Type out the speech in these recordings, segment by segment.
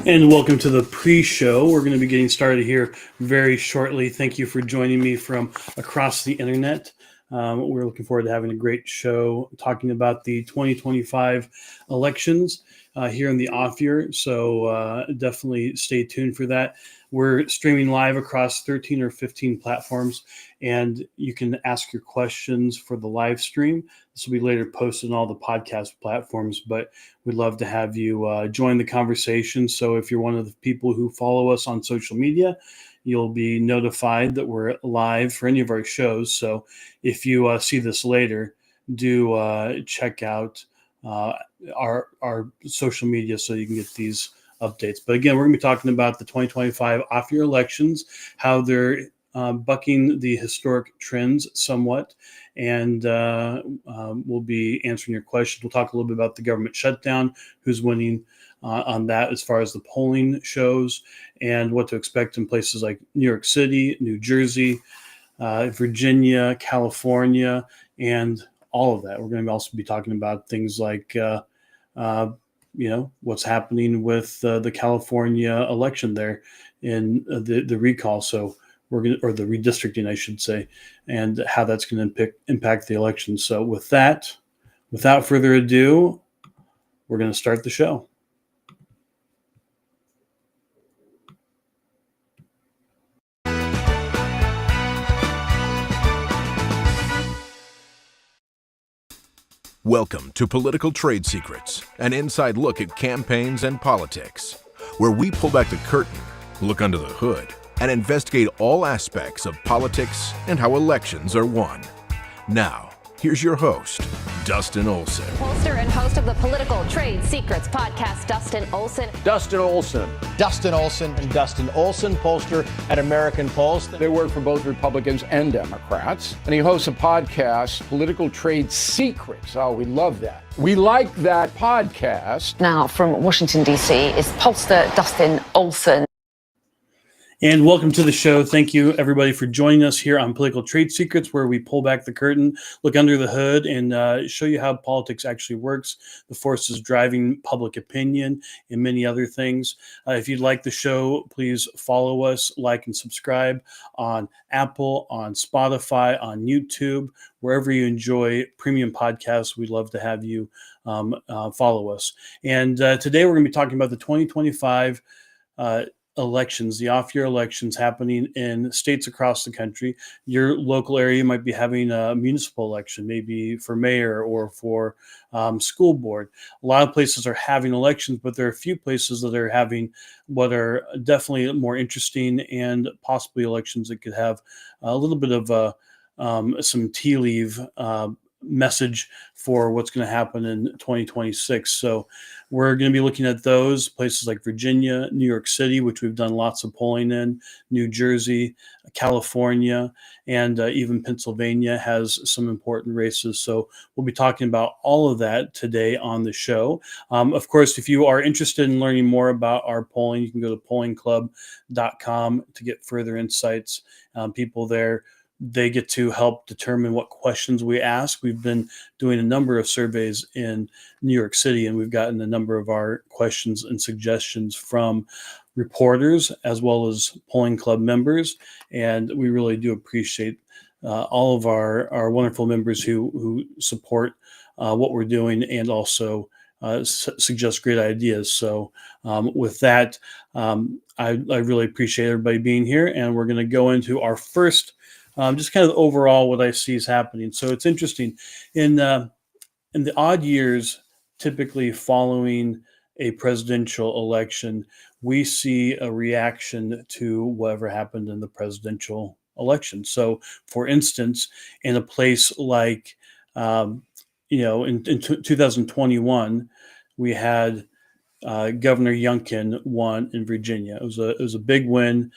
And welcome to the pre-show. We're going to be getting started here very shortly. Thank you for joining me from across the internet. We're looking forward to having a great show talking about the 2025 elections here in the off year. So definitely stay tuned for that. We're streaming live across 13 or 15 platforms, and you can ask your questions for the live stream. This will be later posted on all the podcast platforms, but we'd love to have you join the conversation. So if you're one of the people who follow us on social media, you'll be notified that we're live for any of our shows. So if you see this later, do check out our social media so you can get these updates. But again, we're going to be talking about the 2025 off-year elections, how they're bucking the historic trends somewhat, and we'll be answering your questions. We'll talk a little bit about the government shutdown, who's winning on that as far as the polling shows, and what to expect in places like New York City, New Jersey, Virginia, California, and all of that. We're going to also be talking about things like what's happening with the California election there in the recall. So we're going to, or the redistricting, I should say, and how that's going to impact the election. So with that, without further ado, we're going to start the show. Welcome to Political Trade Secrets, an inside look at campaigns and politics, where we pull back the curtain, look under the hood, and investigate all aspects of politics and how elections are won. Now, here's your host, Dustin Olson. Pollster and host of the Political Trade Secrets podcast, Dustin Olson. Dustin Olson. Dustin Olson. And Dustin Olson, pollster at American Pulse. They work for both Republicans and Democrats. And he hosts a podcast, Political Trade Secrets. Oh, we love that. We like that podcast. Now, from Washington, D.C., is pollster Dustin Olson. And welcome to the show. Thank you, everybody, for joining us here on Political Trade Secrets, where we pull back the curtain, look under the hood, and show you how politics actually works, the forces driving public opinion, and many other things. If you'd like the show, please follow us, like, and subscribe on Apple, on Spotify, on YouTube, wherever you enjoy premium podcasts. We'd love to have you follow us. And today we're going to be talking about the 2025 elections, the off-year elections happening in states across the country. Your local area might be having a municipal election, maybe for mayor or for school board. A lot of places are having elections, but there are a few places that are having what are definitely more interesting and possibly elections that could have a little bit of some tea leaf message for what's going to happen in 2026. So we're going to be looking at those places like Virginia, New York City, which we've done lots of polling in, New Jersey, California, and even Pennsylvania has some important races. So we'll be talking about all of that today on the show. Of course, if you are interested in learning more about our polling, you can go to pollingclub.com to get further insights. People there, they get to help determine what questions we ask. We've been doing a number of surveys in New York City, and we've gotten a number of our questions and suggestions from reporters as well as polling club members. And we really do appreciate all of our wonderful members who support what we're doing and also suggest great ideas. So with that, I really appreciate everybody being here. And we're going to go into our first just kind of overall what I see is happening. So it's interesting. In the odd years, typically following a presidential election, we see a reaction to whatever happened in the presidential election. So, for instance, in a place like, in 2021, we had Governor Youngkin won in Virginia. It was a big win.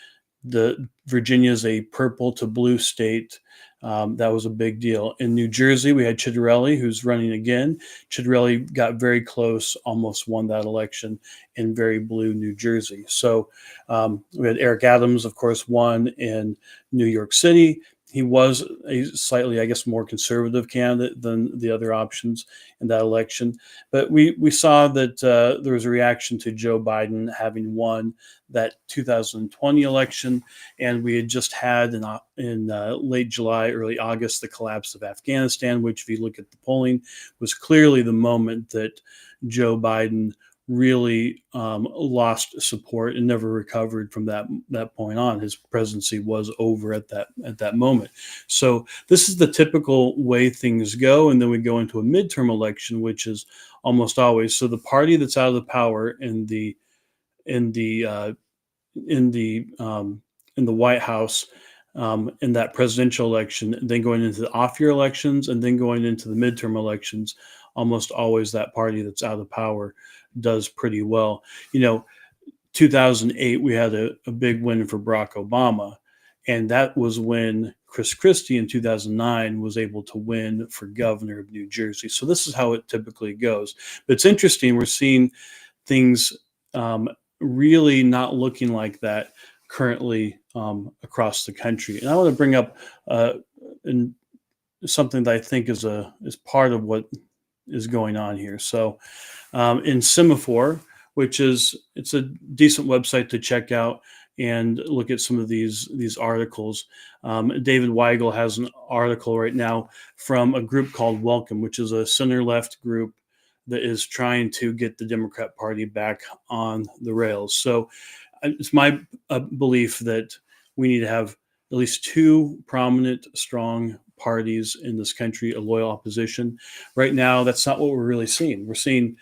Virginia is a purple to blue state. That was a big deal. In New Jersey, we had Ciattarelli, who's running again. Ciattarelli got very close, almost won that election in very blue New Jersey. So we had Eric Adams, of course, won in New York City. he was a slightly, I guess, more conservative candidate than the other options in that election. But we saw that there was a reaction to Joe Biden having won that 2020 election, and we had just had in late July, early August, the collapse of Afghanistan, which, if you look at the polling, was clearly the moment that Joe Biden really lost support and never recovered from that point on. His presidency was over at that moment. So this is the typical way things go, and then we go into a midterm election, which is almost always so the party that's out of the power in the White House in that presidential election, then going into the off-year elections, and then going into the midterm elections, almost always that party that's out of power does pretty well. 2008, we had a big win for Barack Obama, and that was when Chris Christie in 2009 was able to win for governor of New Jersey. So this is how it typically goes. But it's interesting. We're seeing things really not looking like that currently across the country. And I want to bring up something that I think is part of what is going on here. So in Semaphore, which it's a decent website to check out and look at some of these articles. David Weigel has an article right now from a group called Welcome, which is a center-left group that is trying to get the Democrat Party back on the rails. So it's my belief that we need to have at least two prominent, strong parties in this country, a loyal opposition. Right now, that's not what we're really seeing. We're seeing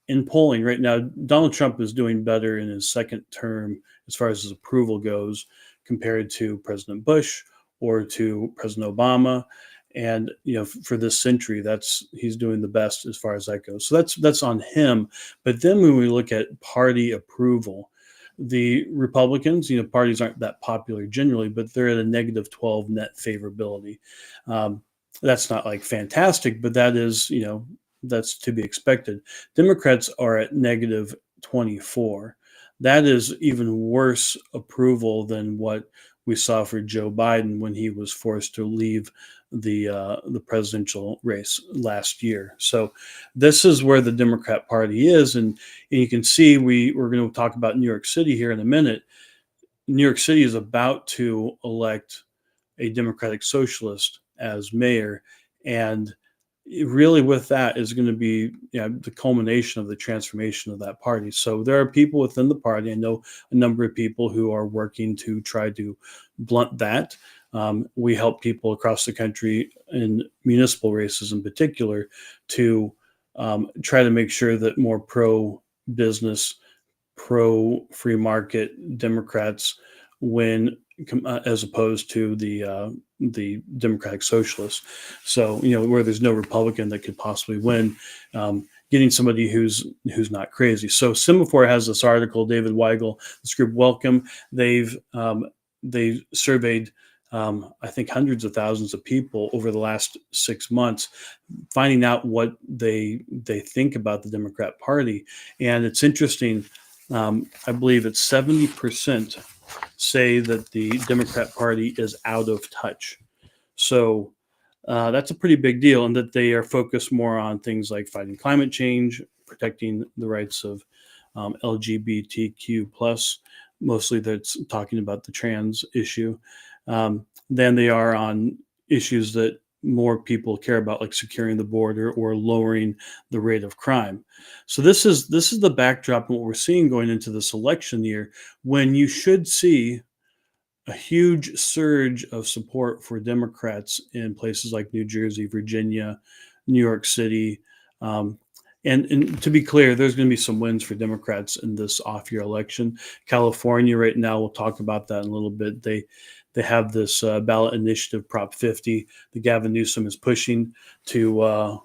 in polling right now, Donald Trump is doing better in his second term as far as his approval goes compared to President Bush or to President Obama. And for this century, he's doing the best as far as that goes. So that's on him. But then when we look at party approval, the Republicans, parties aren't that popular generally, but they're at a -12 net favorability. That's not like fantastic, but that is, that's to be expected. Democrats are at -24. That is even worse approval than what we saw for Joe Biden when he was forced to leave the presidential race last year. So this is where the Democrat Party is, and you can see we're going to talk about New York City here in a minute. New York City is about to elect a Democratic Socialist as mayor, and really with that is going to be the culmination of the transformation of that party. So there are people within the party. I know a number of people who are working to try to blunt that. We help people across the country in municipal races in particular to try to make sure that more pro-business, pro-free market Democrats win as opposed to the Democratic Socialists. So, where there's no Republican that could possibly win, getting somebody who's not crazy. So Semaphore has this article, David Weigel, this group Welcome. They've surveyed I think hundreds of thousands of people over the last 6 months, finding out what they think about the Democrat Party. And it's interesting. I believe it's 70% say that the Democrat Party is out of touch. So that's a pretty big deal, and that they are focused more on things like fighting climate change, protecting the rights of LGBTQ plus, mostly that's talking about the trans issue, than they are on issues that more people care about, like securing the border or lowering the rate of crime. So this is the backdrop of what we're seeing going into this election year, when you should see a huge surge of support for Democrats in places like New Jersey, Virginia, New York City. And to be clear, there's going to be some wins for Democrats in this off-year election. California right now, we'll talk about that in a little bit. They have this ballot initiative, Prop 50, that Gavin Newsom is pushing to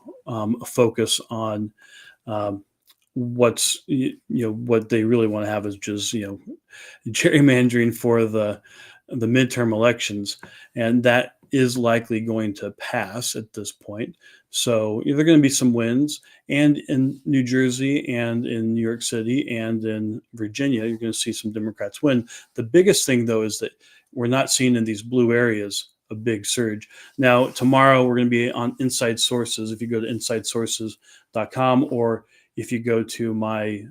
focus on what they really want to have is just gerrymandering for the midterm elections, and that is likely going to pass at this point. So there are going to be some wins, and in New Jersey and in New York City and in Virginia, you're going to see some Democrats win. The biggest thing, though, is that we're not seeing in these blue areas a big surge. Now, tomorrow we're going to be on Inside Sources. If you go to insidesources.com, or if you go to my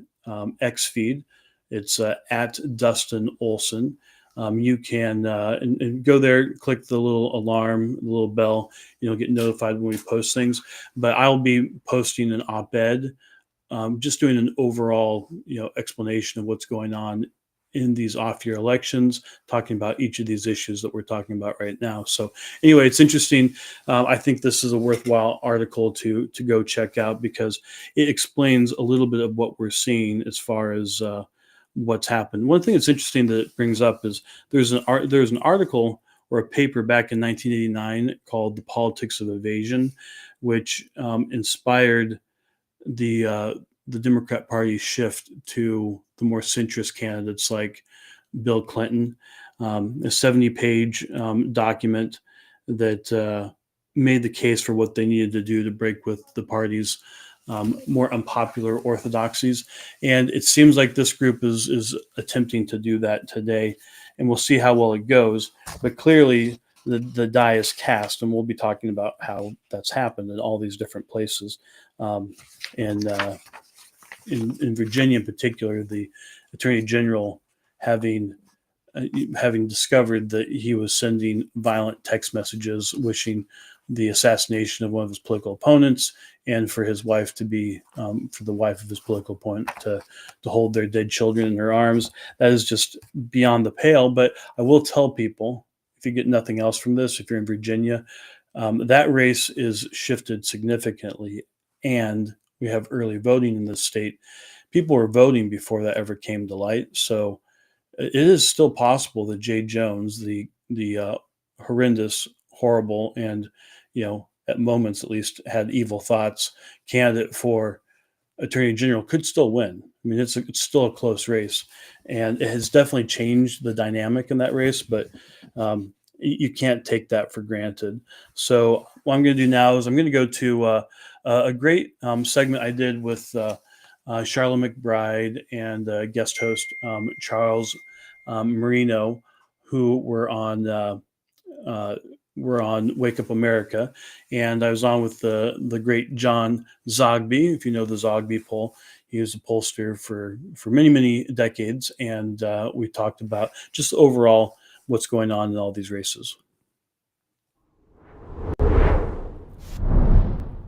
X feed, it's at Dustin Olson. You can and go there, click the little alarm, the little bell. You'll get notified when we post things. But I'll be posting an op-ed, just doing an overall, explanation of what's going on in these off-year elections, talking about each of these issues that we're talking about right now. So anyway, it's interesting. I think this is a worthwhile article to go check out, because it explains a little bit of what we're seeing as far as what's happened. One thing that's interesting that it brings up is there's an article or a paper back in 1989 called "The Politics of Evasion," which inspired the Democrat Party's shift to the more centrist candidates like Bill Clinton. A 70-page document that made the case for what they needed to do to break with the party's more unpopular orthodoxies. And it seems like this group is attempting to do that today, and we'll see how well it goes. But clearly, the die is cast, and we'll be talking about how that's happened in all these different places. And in Virginia in particular, the Attorney General having discovered that he was sending violent text messages wishing the assassination of one of his political opponents, and for his wife to be, for the wife of his political opponent to hold their dead children in her arms. That is just beyond the pale. But I will tell people, if you get nothing else from this, if you're in Virginia, that race is shifted significantly, and we have early voting in this state. People were voting before that ever came to light. So it is still possible that Jay Jones, the horrendous, horrible, and at moments at least had evil thoughts candidate for Attorney General, could still win. I mean, it's still a close race, and it has definitely changed the dynamic in that race. But you can't take that for granted. So what I'm going to do now is I'm going to go to a great segment I did with Charlotte McBride and guest host Charles Marino, who were on Wake Up America, and I was on with the great John Zogby. If you know the Zogby poll, he was a pollster for many decades, and we talked about just overall what's going on in all these races.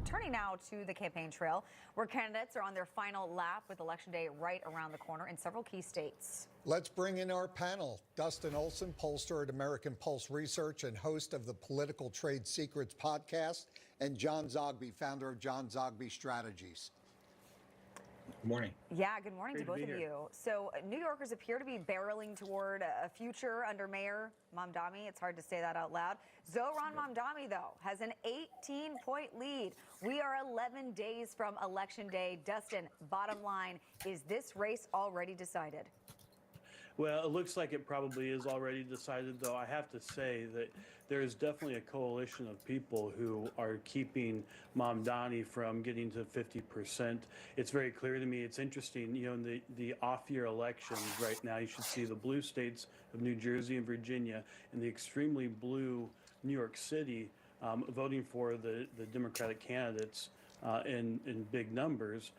Turning now to the campaign trail, where candidates are on their final lap with Election Day right around the corner in several key states. Let's bring in our panel. Dustin Olson, pollster at American Pulse Research and host of the Political Trade Secrets podcast, and John Zogby, founder of John Zogby Strategies. Good morning. Yeah, good morning to both of you. So New Yorkers appear to be barreling toward a future under Mayor Mamdani. It's hard to say that out loud. Zohran Mamdani, though, has an 18-point lead. We are 11 days from Election Day. Dustin, bottom line, is this race already decided? Well, it looks like it probably is already decided, though I have to say that there is definitely a coalition of people who are keeping Mamdani from getting to 50%. It's very clear to me. It's interesting, in the off-year elections right now, you should see the blue states of New Jersey and Virginia and the extremely blue New York City voting for the Democratic candidates in big numbers,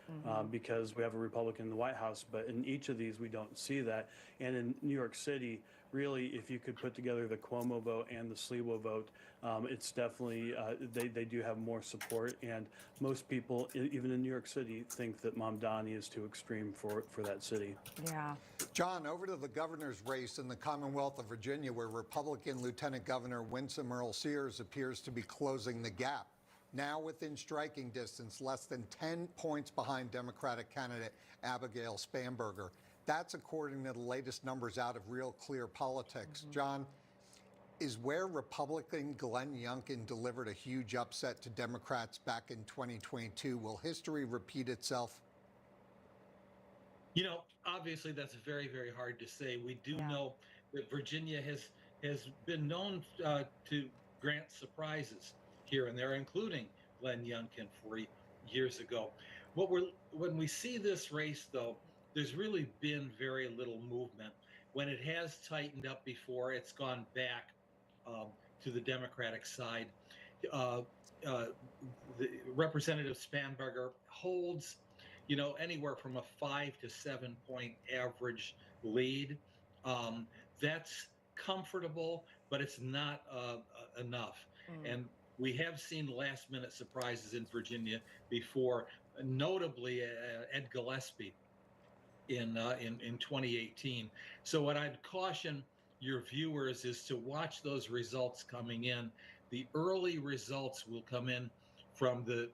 because we have a Republican in the White House. But in each of these, we don't see that. And in New York City, really, if you could put together the Cuomo vote and the Sliwa vote, it's definitely, they do have more support. And most people, even in New York City, think that Mamdani is too extreme for that city. Yeah. John, over to the governor's race in the Commonwealth of Virginia, where Republican Lieutenant Governor Winsome Earl-Sears appears to be closing the gap. Now within striking distance, less than 10 points behind Democratic candidate Abigail Spanberger. That's according to the latest numbers out of Real Clear Politics. John, is where Republican Glenn Youngkin delivered a huge upset to Democrats back in 2022. Will history repeat itself? Obviously that's very, very hard to say. We do know that Virginia has been known to grant surprises here and there, including Glenn Youngkin 40 years ago. When we see this race, though, there's really been very little movement. when it has tightened up before, it's gone back to the Democratic side. Uh, uh, the Representative Spanberger holds, anywhere from a 5 to 7 point average lead. Um, that's comfortable, but it's not enough. And we have seen last minute surprises in Virginia before, notably Ed Gillespie in 2018. So what I'd caution your viewers is to watch those results coming in. The early results will come in from the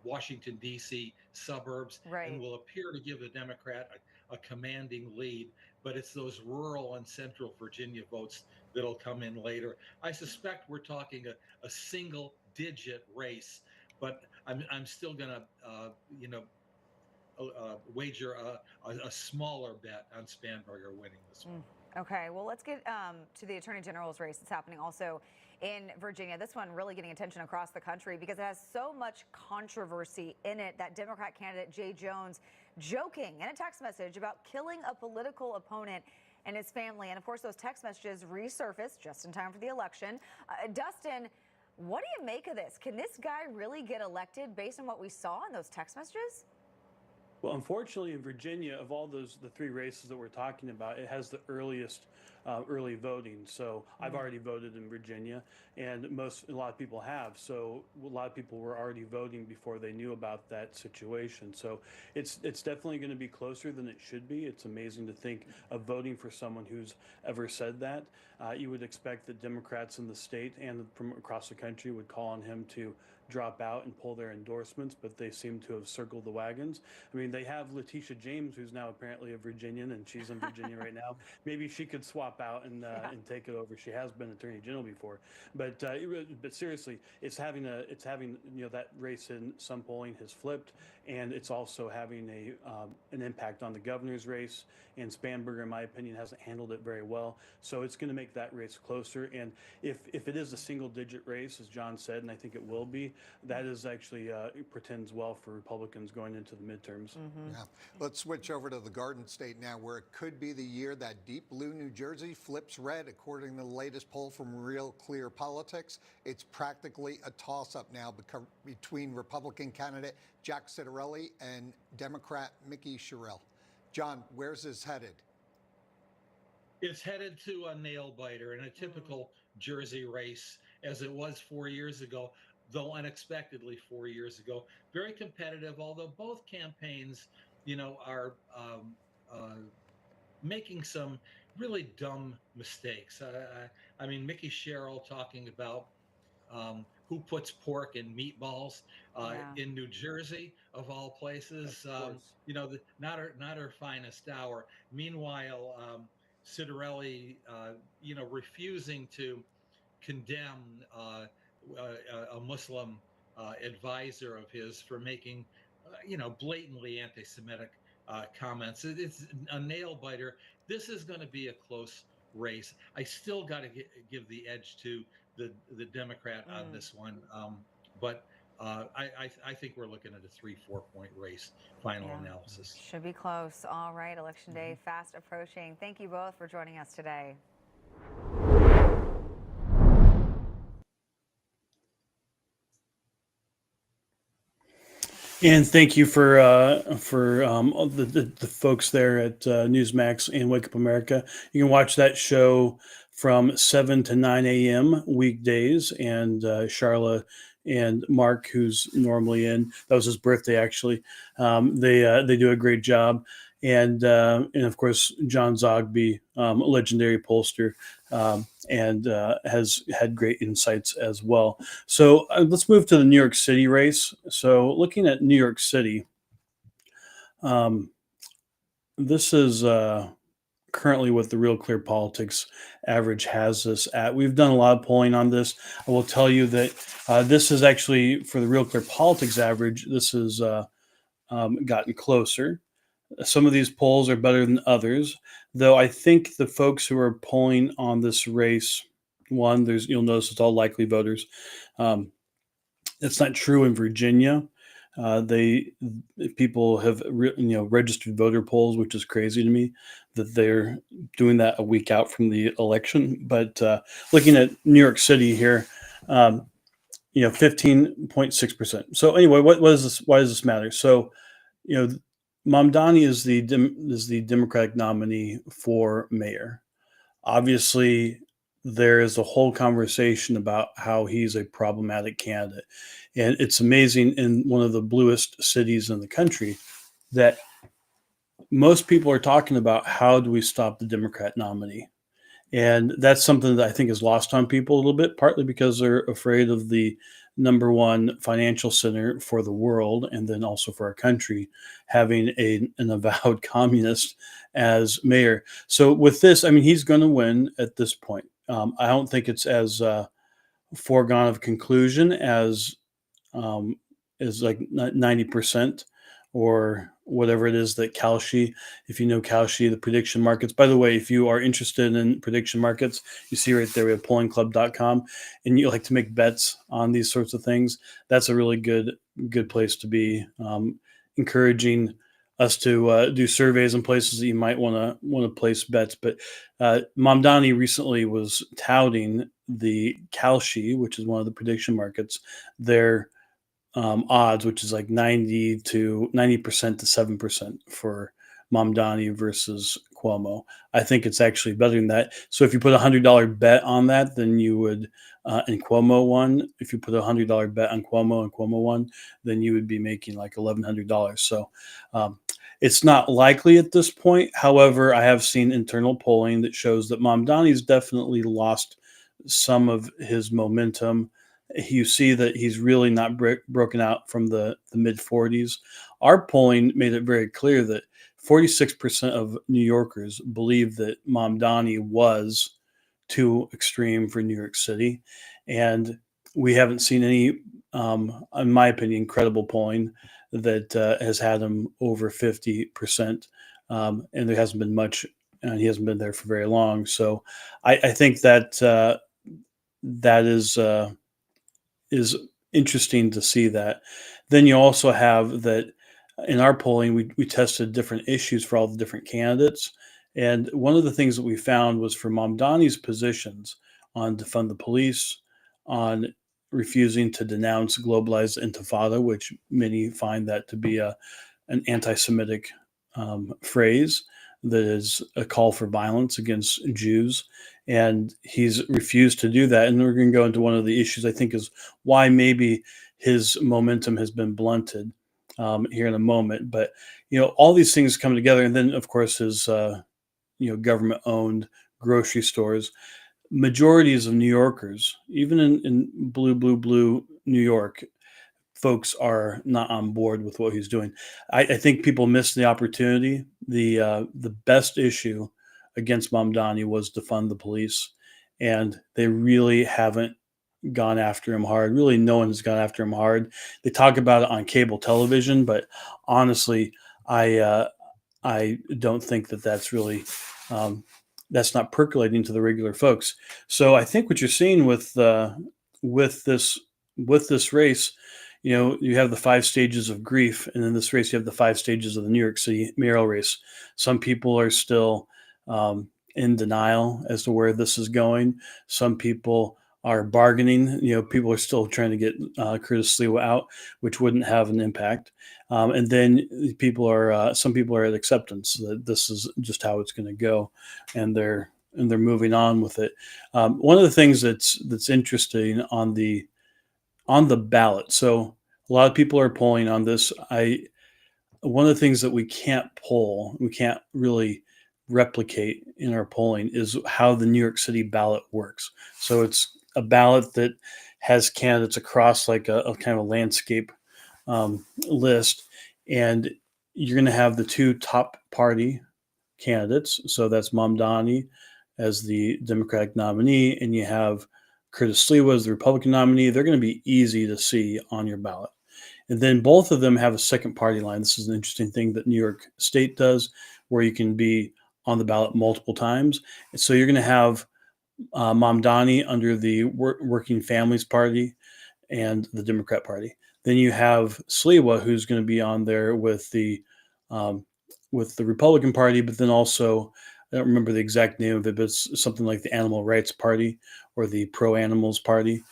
Washington, D.C. suburbs and will appear to give the Democrat a commanding lead, but it's those rural and central Virginia votes that'll come in later. I suspect we're talking a single digit race, but I'm still going to, wager a smaller bet on Spanberger winning this one. Okay, well, let's get to the Attorney General's race that's happening also in Virginia. This one really getting attention across the country because it has so much controversy in it. That Democrat candidate, Jay Jones, joking in a text message about killing a political opponent and his family. And of course, those text messages resurfaced just in time for the election. Dustin, what do you make of this? Can this guy really get elected based on what we saw in those text messages? Well, unfortunately, in Virginia, of all the 3 races that we're talking about, it has the earliest early voting. So I've already voted in Virginia, and a lot of people have. So a lot of people were already voting before they knew about that situation. So it's definitely going to be closer than it should be. It's amazing to think of voting for someone who's ever said that. You would expect that Democrats in the state and from across the country would call on him to drop out and pull their endorsements, but they seem to have circled the wagons. I mean, they have Letitia James, who's now apparently a Virginian, and she's in Virginia right now. Maybe she could swap out and take it over. She has been Attorney General before, but seriously, it's having that race in some polling has flipped, and it's also having an impact on the governor's race. And Spanberger, in my opinion, hasn't handled it very well. So it's going to make that race closer. And if it is a single-digit race, as John said, and I think it will be, that is actually it portends well for Republicans going into the midterms. Yeah. Let's switch over to the Garden State now, where it could be the year that deep blue New Jersey flips red. According to the latest poll from Real Clear Politics, it's practically a toss-up now between Republican candidate Jack Ciattarelli and Democrat Mickey Sherrill. John, where's this headed? It's headed to a nail biter in a typical Jersey race, as it was 4 years ago, though unexpectedly 4 years ago. Very competitive, although both campaigns, are making some really dumb mistakes. I mean, Mickey Sherrill talking about who puts pork in meatballs in New Jersey, of all places. Not her finest hour. Meanwhile, Ciattarelli, refusing to condemn a Muslim advisor of his for making, blatantly anti-Semitic comments. It's a nail biter. This is going to be a close race. I still got to give the edge to the Democrat on this one, but I think we're looking at a 3-4 point race. Final analysis should be close. All right, election day fast approaching. Thank you both for joining us today. And thank you for all the folks there at Newsmax and Wake Up America. You can watch that show from 7 to 9 a.m. weekdays. And Charla and Mark, who's normally in, that was his birthday actually. They do a great job. And of course, John Zogby, a legendary pollster, and has had great insights as well. So let's move to the New York City race. So looking at New York City, this is currently what the Real Clear Politics average has us at. We've done a lot of polling on this. I will tell you that this is actually, for the Real Clear Politics average, this has gotten closer. Some of these polls are better than others, though I think the folks who are polling on this race, you'll notice it's all likely voters. It's not true in Virginia. They people have registered voter polls, which is crazy to me that they're doing that a week out from the election. But looking at New York City here, 15.6%. So anyway, what is this? Why does this matter? So you know, Mamdani is the Democratic nominee for mayor. Obviously, there is a whole conversation about how he's a problematic candidate. And it's amazing in one of the bluest cities in the country that most people are talking about how do we stop the Democrat nominee? And that's something that I think is lost on people a little bit, partly because they're afraid of the number one financial center for the world and then also for our country having an avowed communist as mayor. So with this, I mean, he's going to win at this point. I don't think it's as foregone of conclusion as is like 90% or whatever it is that Kalshi, if you know Kalshi, the prediction markets. By the way, if you are interested in prediction markets, you see right there, we have pollingclub.com, and you like to make bets on these sorts of things. That's a really good place to be. Encouraging us to do surveys in places that you might want to place bets. But Mamdani recently was touting the Kalshi, which is one of the prediction markets, their odds, which is like 90% to 7% for Mamdani versus Cuomo. I think it's actually better than that. So if you put $100 bet on that, then you would, and Cuomo won. If you put $100 bet on Cuomo and Cuomo won, then you would be making like $1,100. So it's not likely at this point. However, I have seen internal polling that shows that Mamdani's definitely lost some of his momentum. You see that he's really not broken out from the mid 40s. Our polling made it very clear that 46% of New Yorkers believe that Mamdani was too extreme for New York City. And we haven't seen any, in my opinion, credible polling that has had him over 50%. And there hasn't been much, and he hasn't been there for very long. So I think that that is interesting to see that. Then you also have that in our polling, we tested different issues for all the different candidates. And one of the things that we found was for Mamdani's positions on defund the police, on refusing to denounce globalized intifada, which many find that to be an anti-Semitic phrase that is a call for violence against Jews. And he's refused to do that. And we're going to go into one of the issues I think is why maybe his momentum has been blunted here in a moment. But, all these things come together. And then, of course, his, government-owned grocery stores. Majorities of New Yorkers, even in blue New York, folks are not on board with what he's doing. I think people missed the opportunity. The best issue against Mamdani was defund the police, and they really haven't gone after him hard. Really, no one has gone after him hard. They talk about it on cable television, but honestly, I don't think that that's really that's not percolating to the regular folks. So I think what you're seeing with this race, you have the 5 stages of grief, and in this race, you have the 5 stages of the New York City mayoral race. Some people are still in denial as to where this is going. Some people are bargaining. People are still trying to get Curtis Sliwa out, which wouldn't have an impact. And then some people are at acceptance that this is just how it's going to go, and they're moving on with it. One of the things that's interesting on the ballot. So a lot of people are polling on this. One of the things that we can't really replicate in our polling is how the New York City ballot works. So it's a ballot that has candidates across like a kind of a landscape list, and you're going to have the 2 top party candidates. So that's Mamdani as the Democratic nominee, and you have Curtis Sliwa as the Republican nominee. They're going to be easy to see on your ballot. And then both of them have a second party line. This is an interesting thing that New York State does, where you can be on the ballot multiple times. And so you're going to have Mamdani under the Working Families Party and the Democrat Party. Then you have Sliwa, who's going to be on there um, with the Republican Party, but then also I don't remember the exact name of it, but it's something like the Animal Rights Party or the Pro Animals Party.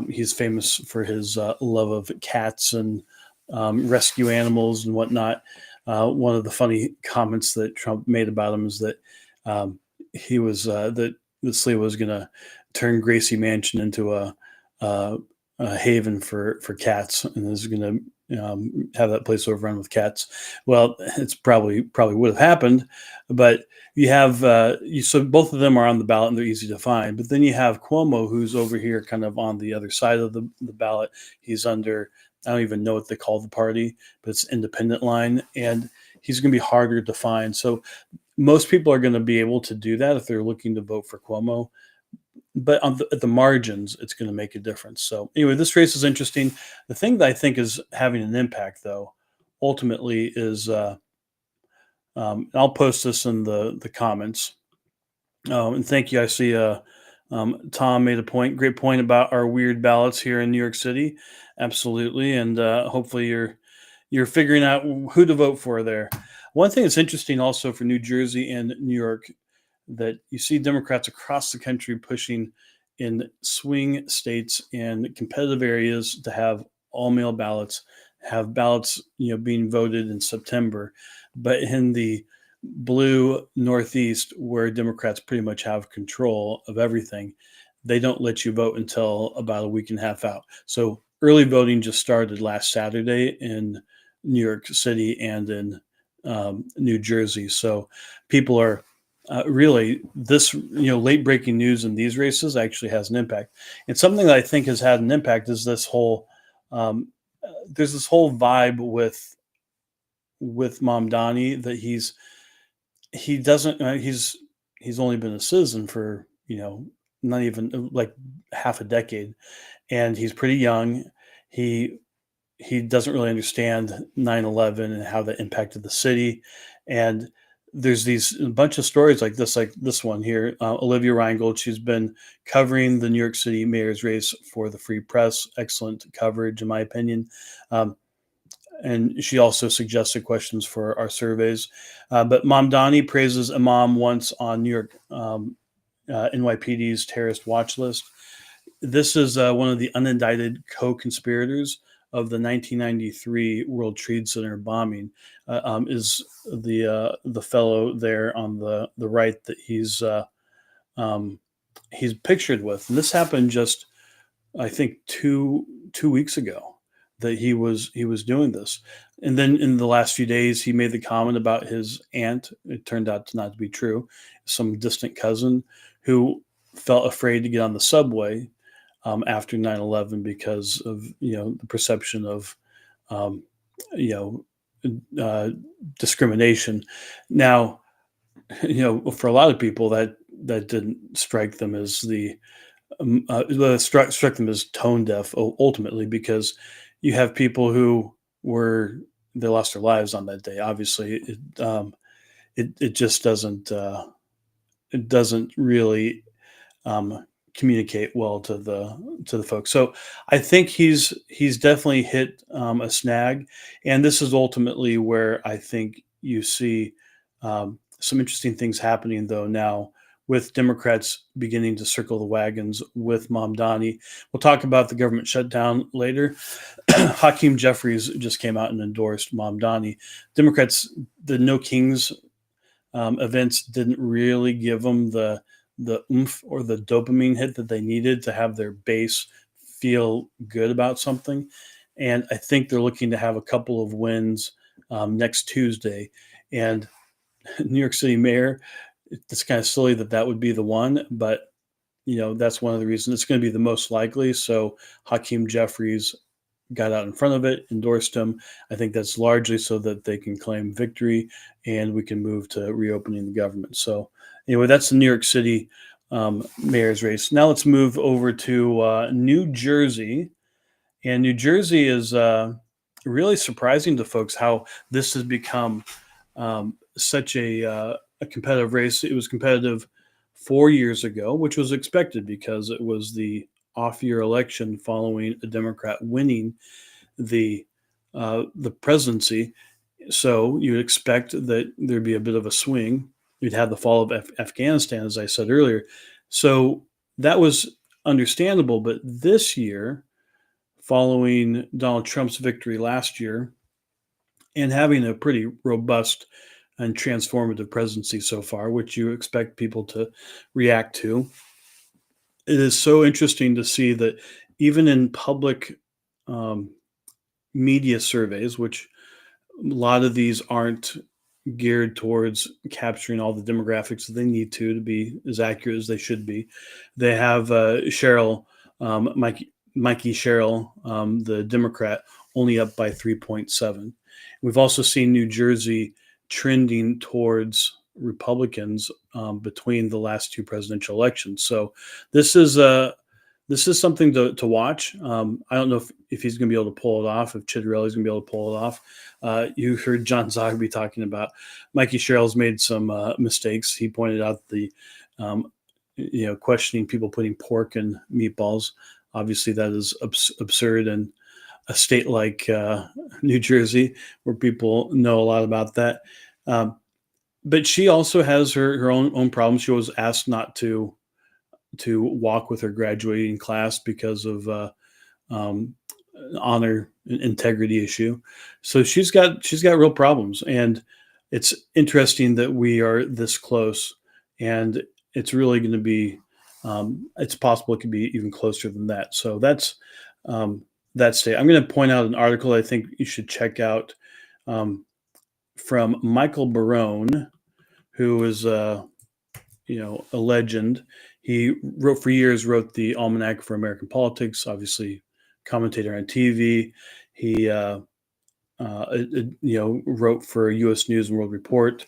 He's famous for his love of cats and rescue animals and whatnot. One of the funny comments that Trump made about him is that he was that Sliwa was going to turn Gracie Mansion into a haven for cats, and is going to have that place overrun with cats. Well, it's probably would have happened, but you have so both of them are on the ballot and they're easy to find. But then you have Cuomo, who's over here, kind of on the other side of the ballot. He's under, I don't even know what they call the party, but it's independent line, and he's going to be harder to find. So most people are going to be able to do that if they're looking to vote for Cuomo. But at the margins, it's going to make a difference. So anyway, this race is interesting. The thing that I think is having an impact, though, ultimately is, I'll post this in the comments. And thank you. I see Tom made a great point about our weird ballots here in New York City. Absolutely, and hopefully you're figuring out who to vote for there. One thing that's interesting also for New Jersey and New York, that you see Democrats across the country pushing in swing states and competitive areas to have all mail ballots, have ballots being voted in September, but in the blue Northeast, where Democrats pretty much have control of everything, they don't let you vote until about a week and a half out. So early voting just started last Saturday in New York City and in New Jersey. So people are really, this late breaking news in these races actually has an impact. And something that I think has had an impact is this whole there's this whole vibe with Mamdani that he's only been a citizen for not even like half a decade, and he's pretty young. He doesn't really understand 9/11 and how that impacted the city. And there's a bunch of stories like this one here. Olivia Reingold, she's been covering the New York City mayor's race for the Free Press. Excellent coverage, in my opinion. And she also suggested questions for our surveys. But Mamdani praises Imam once on New York NYPD's terrorist watch list. This is one of the unindicted co-conspirators of the 1993 World Trade Center bombing. Is the fellow there on the right that he's pictured with, and this happened just, I think, two weeks ago, that he was doing this. And then in the last few days, he made the comment about his aunt. It turned out to not be true. Some distant cousin who felt afraid to get on the subway after 9/11 because of the perception of discrimination. Now, for a lot of people that didn't strike them as struck them as tone deaf ultimately, because you have people who they lost their lives on that day. Obviously, it just doesn't really communicate well to the folks. So I think he's definitely hit a snag, and this is ultimately where I think you see some interesting things happening, though, now, with Democrats beginning to circle the wagons with Mamdani. We'll talk about the government shutdown later. Hakeem Jeffries just came out and endorsed Mamdani. Democrats, the No Kings events didn't really give them the oomph or the dopamine hit that they needed to have their base feel good about something. And I think they're looking to have a couple of wins next Tuesday. And New York City mayor, it's kind of silly that would be the one, but that's one of the reasons it's going to be the most likely. So Hakeem Jeffries got out in front of it, endorsed him. I think that's largely so that they can claim victory and we can move to reopening the government. So anyway, that's the New York City mayor's race. Now let's move over to New Jersey. And New Jersey is really surprising to folks how this has become such a competitive race. It was competitive 4 years ago, which was expected because it was the off-year election following a Democrat winning the presidency. So you would expect that there'd be a bit of a swing. You'd have the fall of Afghanistan, as I said earlier. So that was understandable. But this year, following Donald Trump's victory last year and having a pretty robust and transformative presidency so far, which you expect people to react to, it is so interesting to see that even in public um, media surveys, which a lot of these aren't geared towards capturing all the demographics that they need to be as accurate as they should be. They have Cheryl, Mikey Cheryl, the Democrat, only up by 3.7. We've also seen New Jersey trending towards Republicans between the last two presidential elections. So this is something to watch. I don't know if he's going to be able to pull it off, if Chidorelli's going to be able to pull it off. You heard John Zogby talking about Mikey Sherrill's made some mistakes. He pointed out the, questioning people putting pork in meatballs. Obviously, that is absurd in a state like New Jersey, where people know a lot about that. But she also has her own problems. She was asked not to walk with her graduating class because of honor and integrity issue. So she's got real problems, and it's interesting that we are this close, and it's really going to be it's possible it could be even closer than that. So that's that state. I'm going to point out an article I think you should check out from Michael Barone, who is a legend. He wrote the Almanac for American Politics, obviously commentator on TV. He, wrote for U.S. News and World Report,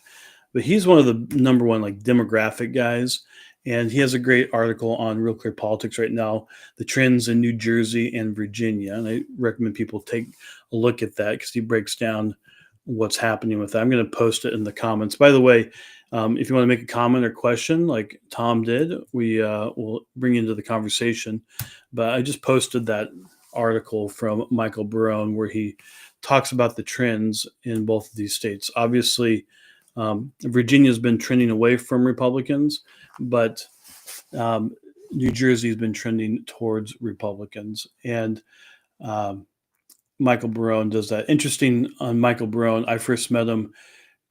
but he's one of the number one demographic guys. And he has a great article on Real Clear Politics right now, the trends in New Jersey and Virginia. And I recommend people take a look at that because he breaks down what's happening with that. I'm going to post it in the comments. By the way, if you want to make a comment or question like Tom did, we will bring you into the conversation. But I just posted that article from Michael Barone where he talks about the trends in both of these states. Obviously, Virginia's been trending away from Republicans, but New Jersey has been trending towards Republicans. And Michael Barone does that. Interesting on Michael Barone, I first met him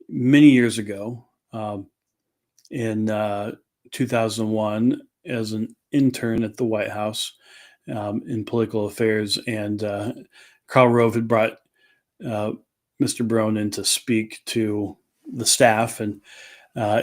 many years ago in 2001 as an intern at the White House in political affairs. And Karl Rove had brought Mr. Barone in to speak to the staff. And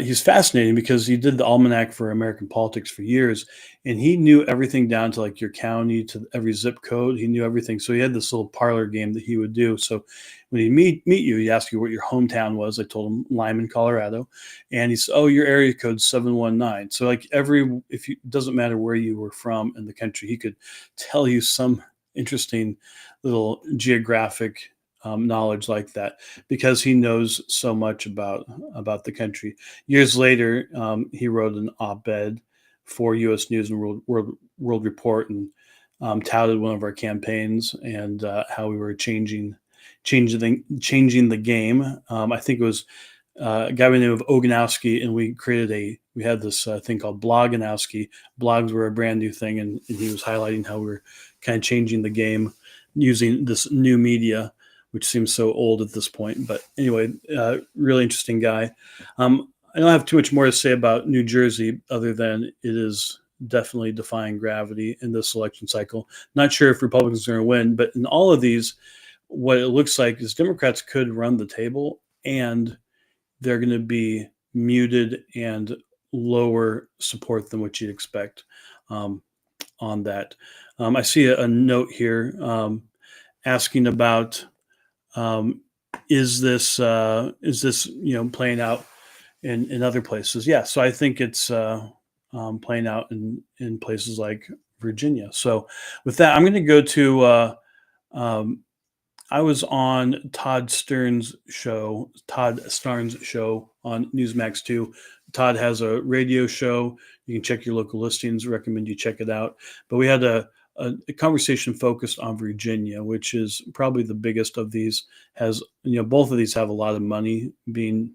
he's fascinating because he did the Almanac for American Politics for years, and he knew everything down to your county, to every zip code. He knew everything. So he had this little parlor game that he would do. So when he meet you, he'd ask you what your hometown was. I told him Lyman, Colorado, and he said, "Oh, your area code's 719." So doesn't matter where you were from in the country, he could tell you some interesting little geographic knowledge like that because he knows so much about the country. Years later, he wrote an op-ed for U.S. News and World Report and touted one of our campaigns and how we were changing the game. I think it was a guy by the name of Oganowski, and we had this thing called Bloganowski. Blogs were a brand new thing, and he was highlighting how we were kind of changing the game using this new media, which seems so old at this point. But anyway, really interesting guy. I don't have too much more to say about New Jersey other than it is definitely defying gravity in this election cycle. Not sure if Republicans are going to win, but in all of these, what it looks like is Democrats could run the table and they're going to be muted and lower support than what you'd expect on that. I see a note here asking about is this playing out in other places? Yeah, so I think it's playing out in places like Virginia. So with that, I'm going to go to I was on Todd Stern's show on Newsmax 2. Todd has a radio show. You can check your local listings. Recommend you check it out. But we had a a conversation focused on Virginia, which is probably the biggest of these. Has both of these have a lot of money being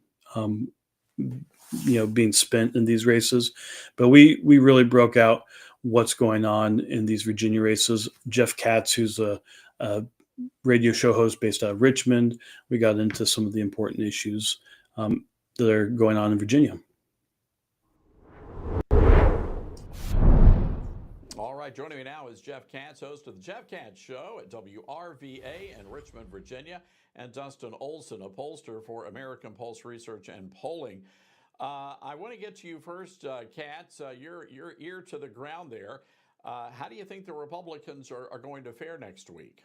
being spent in these races, but we really broke out what's going on in these Virginia races. Jeff Katz, who's a radio show host based out of Richmond, we got into some of the important issues that are going on in Virginia. All right, joining me now is Jeff Katz, host of the Jeff Katz Show at WRVA in Richmond, Virginia, and Dustin Olson, a pollster for American Pulse Research and Polling. I want to get to you first, Katz. Your ear to the ground there. How do you think the Republicans are going to fare next week?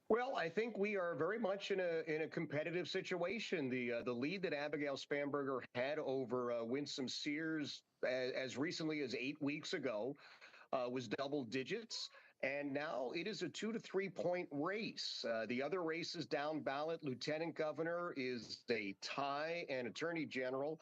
Well, I think we are very much in a competitive situation. The lead that Abigail Spanberger had over Winsome Sears as recently as 8 weeks ago was double digits. And now it is a 2 to 3 point race. The other races down ballot, Lieutenant Governor is a tie, and Attorney General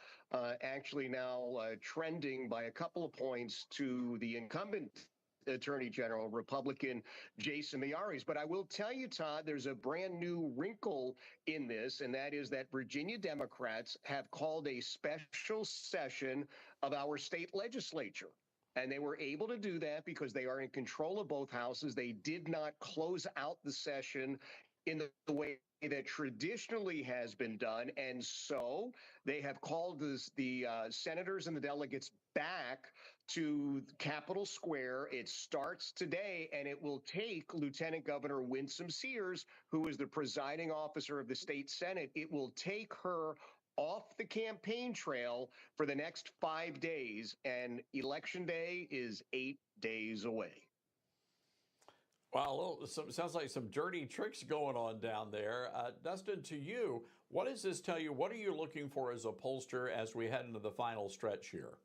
actually now trending by a couple of points to the incumbent Attorney General, Republican Jason Miyares. But I will tell you, Todd, there's a brand new wrinkle in this, and that is that Virginia Democrats have called a special session of our state legislature. And they were able to do that because they are in control of both houses. They did not close out the session in the way that traditionally has been done. And so they have called the senators and the delegates back to Capitol Square. It starts today, and it will take Lieutenant Governor Winsome Sears, who is the presiding officer of the state Senate, it will take her off the campaign trail for the next 5 days, and Election Day is 8 days away. Well, sounds like some dirty tricks going on down there. Dustin, to you, what does this tell you? What are you looking for as a pollster as we head into the final stretch here?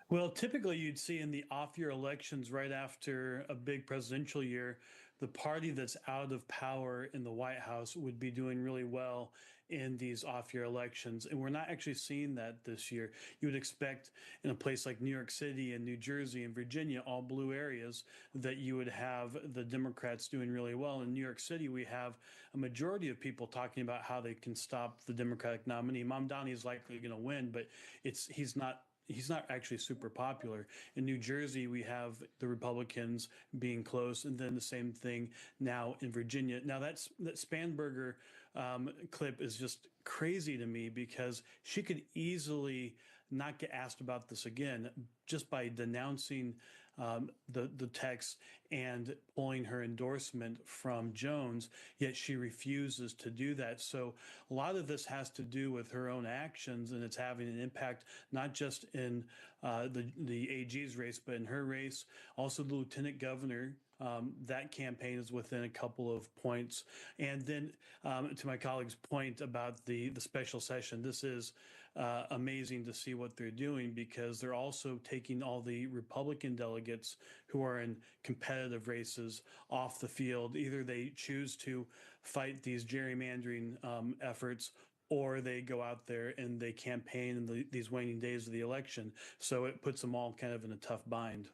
Well, typically you'd see in the off-year elections right after a big presidential year, the party that's out of power in the White House would be doing really well in these off-year elections. And we're not actually seeing that this year. You would expect in a place like New York City and New Jersey and Virginia, all blue areas, that you would have the Democrats doing really well. In New York City, we have a majority of people talking about how they can stop the Democratic nominee. Mamdani is likely going to win, but he's not actually super popular. In New Jersey, we have the Republicans being close, and then the same thing now in Virginia. Now that Spanberger clip is just crazy to me because she could easily not get asked about this again just by denouncing the text and pulling her endorsement from Jones, yet she refuses to do that. So a lot of this has to do with her own actions, and it's having an impact not just in the AG's race, but in her race. Also, the lieutenant governor, that campaign is within a couple of points. And then to my colleague's point about the special session, this is amazing to see what they're doing because they're also taking all the Republican delegates who are in competitive races off the field. Either they choose to fight these gerrymandering efforts, or they go out there and they campaign in these waning days of the election. So it puts them all kind of in a tough bind.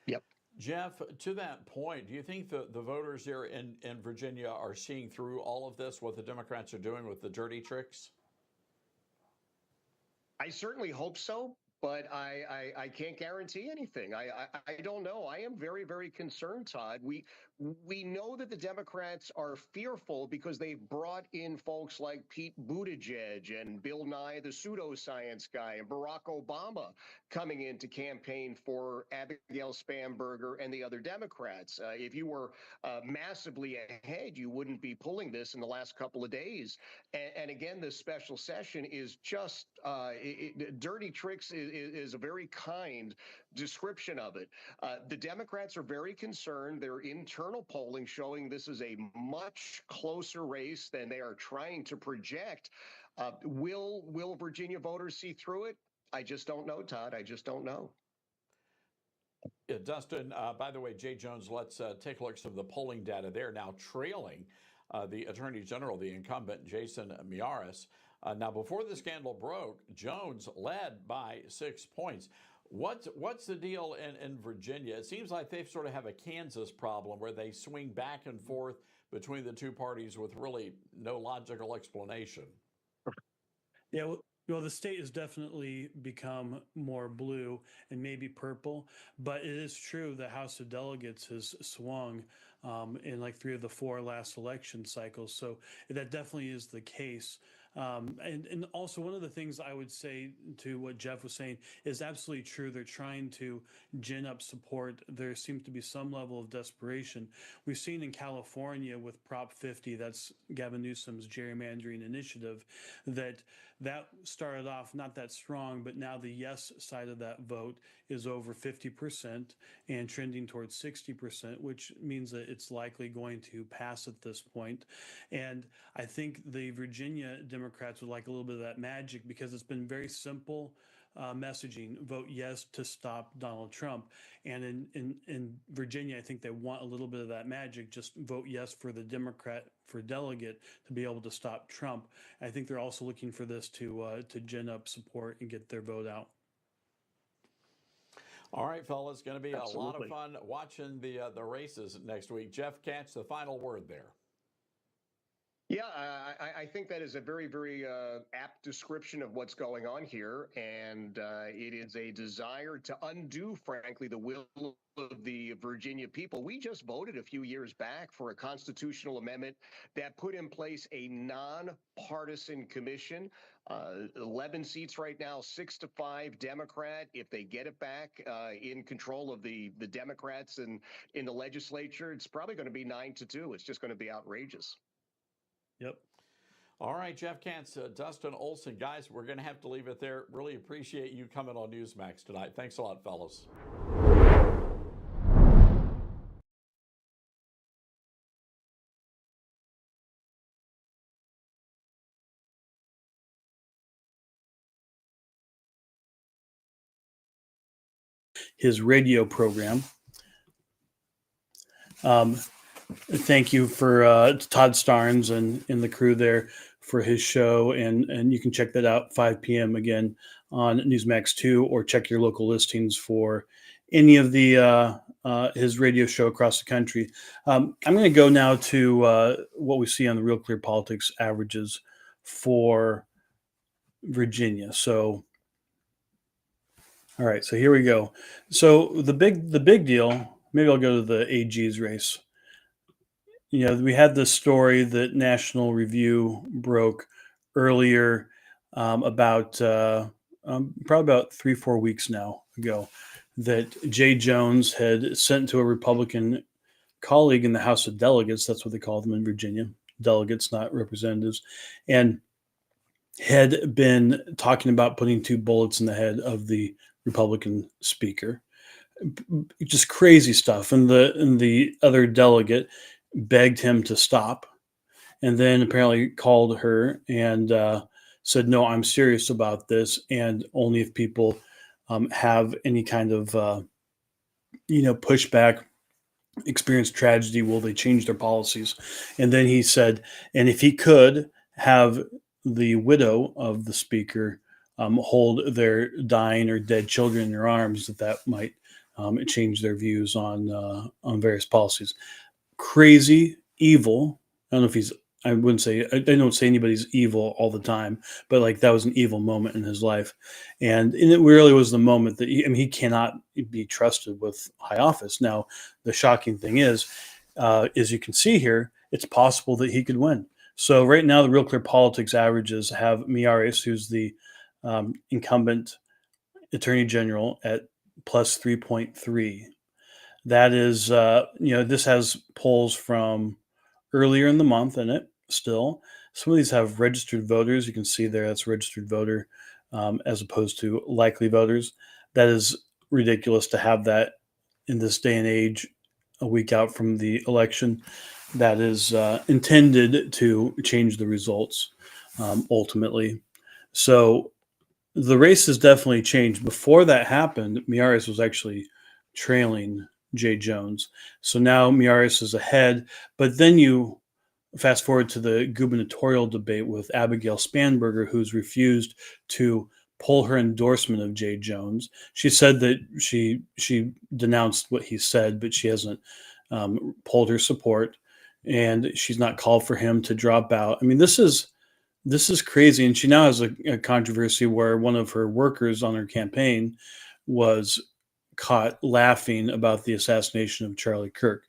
Yep. Jeff, to that point, do you think the voters here in Virginia are seeing through all of this, what the Democrats are doing with the dirty tricks? I certainly hope so, but I can't guarantee anything. I don't know. I am very, very concerned, Todd. We know that the Democrats are fearful because they've brought in folks like Pete Buttigieg and Bill Nye, the pseudoscience guy, and Barack Obama coming in to campaign for Abigail Spanberger and the other Democrats. If you were massively ahead, you wouldn't be pulling this in the last couple of days. And again, this special session is just dirty tricks is a very kind description of it. The Democrats are very concerned. Their internal polling showing this is a much closer race than they are trying to project. Will Virginia voters see through it? I just don't know, Todd. I just don't know. Yeah, Dustin, by the way, Jay Jones, let's take a look at some of the polling data there now trailing the Attorney General, the incumbent, Jason Miyares. Now, before the scandal broke, Jones led by 6 points. What's the deal in Virginia? It seems like they sort of have a Kansas problem where they swing back and forth between the two parties with really no logical explanation. Yeah, well, the state has definitely become more blue and maybe purple, but it is true the House of Delegates has swung in like 3 of the 4 last election cycles. So that definitely is the case. And also, one of the things I would say to what Jeff was saying is absolutely true. They're trying to gin up support. There seems to be some level of desperation. We've seen in California with Prop 50, that's Gavin Newsom's gerrymandering initiative, that started off not that strong, but now the yes side of that vote is over 50% and trending towards 60%, which means that it's likely going to pass at this point. And I think the Virginia Democrats would like a little bit of that magic because it's been very simple messaging: vote yes to stop Donald Trump. And in Virginia, I think they want a little bit of that magic. Just vote yes for the Democrat for delegate to be able to stop Trump. I think they're also looking for this to gin up support and get their vote out. All right, fellas, it's going to be Absolutely. a lot of fun watching the races next week. Jeff Katz, the final word there. Yeah, I think that is a very, very apt description of what's going on here. And it is a desire to undo, frankly, the will of the Virginia people. We just voted a few years back for a constitutional amendment that put in place a nonpartisan commission. 11 seats right now, 6-5 Democrat. If they get it back in control of the Democrats and in the legislature, it's probably going to be 9-2. It's just going to be outrageous. Yep. All right, Jeff Katz, Dustin Olson. Guys, we're going to have to leave it there. Really appreciate you coming on Newsmax tonight. Thanks a lot, fellas. His radio program. Thank you for Todd Starnes and the crew there for his show. And you can check that out 5 p.m. again on Newsmax 2, or check your local listings for any of the his radio show across the country. I'm going to go now to what we see on the Real Clear Politics averages for Virginia. So, all right, so here we go. So the big deal, maybe I'll go to the AG's race. You know, we had this story that National Review broke earlier about probably about 3-4 weeks now ago, that Jay Jones had sent to a Republican colleague in the House of Delegates, that's what they call them in Virginia, delegates, not representatives, and had been talking about putting 2 bullets in the head of the Republican speaker. Just crazy stuff. And the other delegate begged him to stop, and then apparently called her and said, no, I'm serious about this, and only if people have any kind of pushback, experience tragedy, will they change their policies. And then he said, and if he could have the widow of the speaker hold their dying or dead children in their arms, that might change their views on various policies. Crazy, evil. I don't know if he's, I wouldn't say, I don't say anybody's evil all the time, but like that was an evil moment in his life. And it really was the moment that he cannot be trusted with high office. Now, the shocking thing is, as you can see here, it's possible that he could win. So right now, the Real Clear Politics averages have Miyares, who's the incumbent attorney general, at plus 3.3. That is, this has polls from earlier in the month in it still. Some of these have registered voters. You can see there that's registered voter as opposed to likely voters. That is ridiculous to have that in this day and age, a week out from the election. That is intended to change the results ultimately. So the race has definitely changed. Before that happened, Miyares was actually trailing Jay Jones. So now Miyares is ahead, but then you fast forward to the gubernatorial debate with Abigail Spanberger, who's refused to pull her endorsement of Jay Jones. She said that she denounced what he said, but she hasn't pulled her support, and she's not called for him to drop out. I mean, this is crazy. And she now has a controversy where one of her workers on her campaign was caught laughing about the assassination of Charlie Kirk.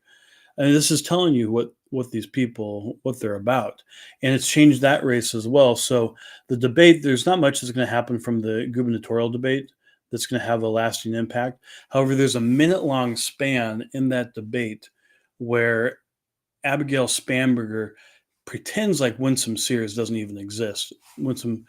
And this is telling you what these people, what they're about. And it's changed that race as well. So the debate, there's not much that's going to happen from the gubernatorial debate that's going to have a lasting impact. However, there's a minute-long span in that debate where Abigail Spanberger pretends like Winsome Sears doesn't even exist. Winsome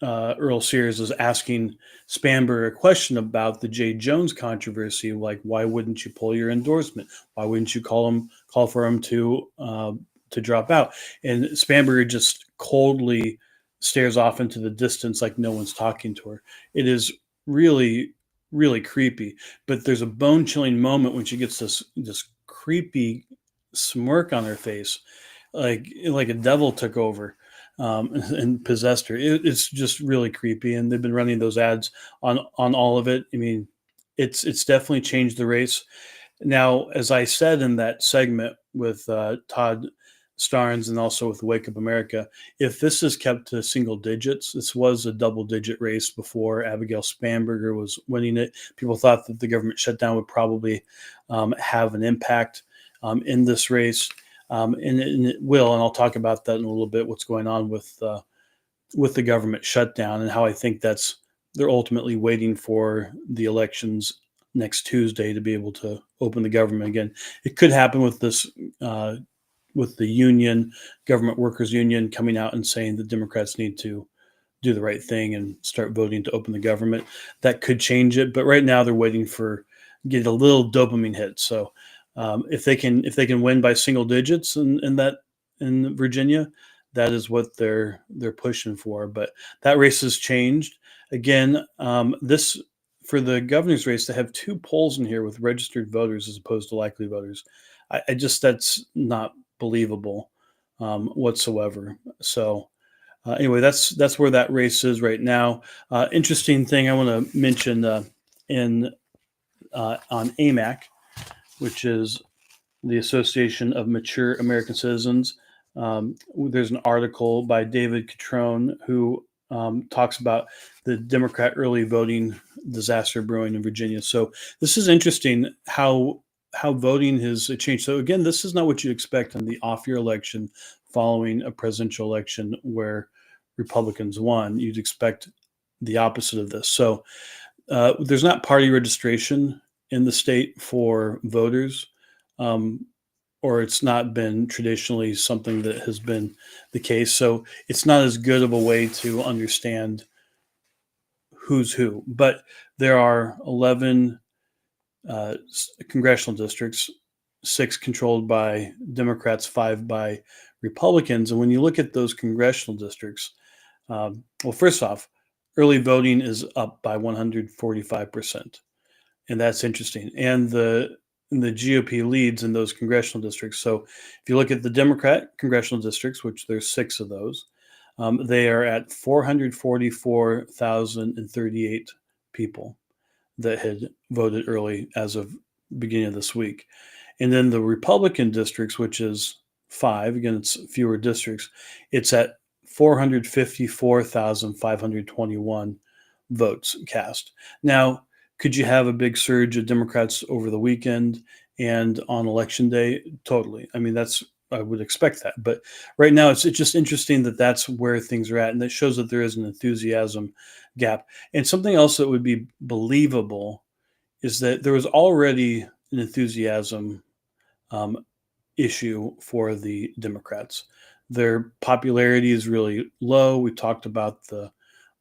Earl Sears is asking Spanberger a question about the Jay Jones controversy, like, why wouldn't you pull your endorsement? Why wouldn't you call for him to drop out? And Spanberger just coldly stares off into the distance like no one's talking to her. It is really, really creepy. But there's a bone-chilling moment when she gets this creepy smirk on her face, like a devil took over and possessed her. It's just really creepy, and they've been running those ads on all of it. I mean, it's definitely changed the race. Now, as I said in that segment with Todd Starnes and also with Wake Up America, if this is kept to single digits, this was a double-digit race before Abigail Spanberger was winning it. People thought that the government shutdown would probably have an impact in this race. And it will, and I'll talk about that in a little bit, what's going on with the government shutdown and how I think they're ultimately waiting for the elections next Tuesday to be able to open the government again. It could happen with this, with the union, government workers union, coming out and saying that Democrats need to do the right thing and start voting to open the government. That could change it, but right now they're waiting get a little dopamine hit. So if they can win by single digits in Virginia, that is what they're pushing for. But that race has changed again. This for the governor's race, they have two polls in here with registered voters as opposed to likely voters. I just that's not believable whatsoever. So anyway, that's where that race is right now. Interesting thing I want to mention on AMAC, which is the Association of Mature American Citizens. There's an article by David Catrone who talks about the Democrat early voting disaster brewing in Virginia. So this is interesting how voting has changed. So again, this is not what you expect in the off-year election following a presidential election where Republicans won. You'd expect the opposite of this. So there's not party registration in the state for voters, or it's not been traditionally something that has been the case. So it's not as good of a way to understand who's who. But there are 11 congressional districts, 6 controlled by Democrats, 5 by Republicans. And when you look at those congressional districts, well, first off, early voting is up by 145%. And that's interesting. And the GOP leads in those congressional districts. So if you look at the Democrat congressional districts, which there's 6 of those, they are at 444,038 people that had voted early as of beginning of this week. And then the Republican districts, which is 5, again, it's fewer districts, it's at 454,521 votes cast. Now, could you have a big surge of Democrats over the weekend and on election day? Totally. I mean, I would expect that. But right now, it's just interesting that that's where things are at. And that shows that there is an enthusiasm gap. And something else that would be believable is that there was already an enthusiasm issue for the Democrats. Their popularity is really low. We talked about the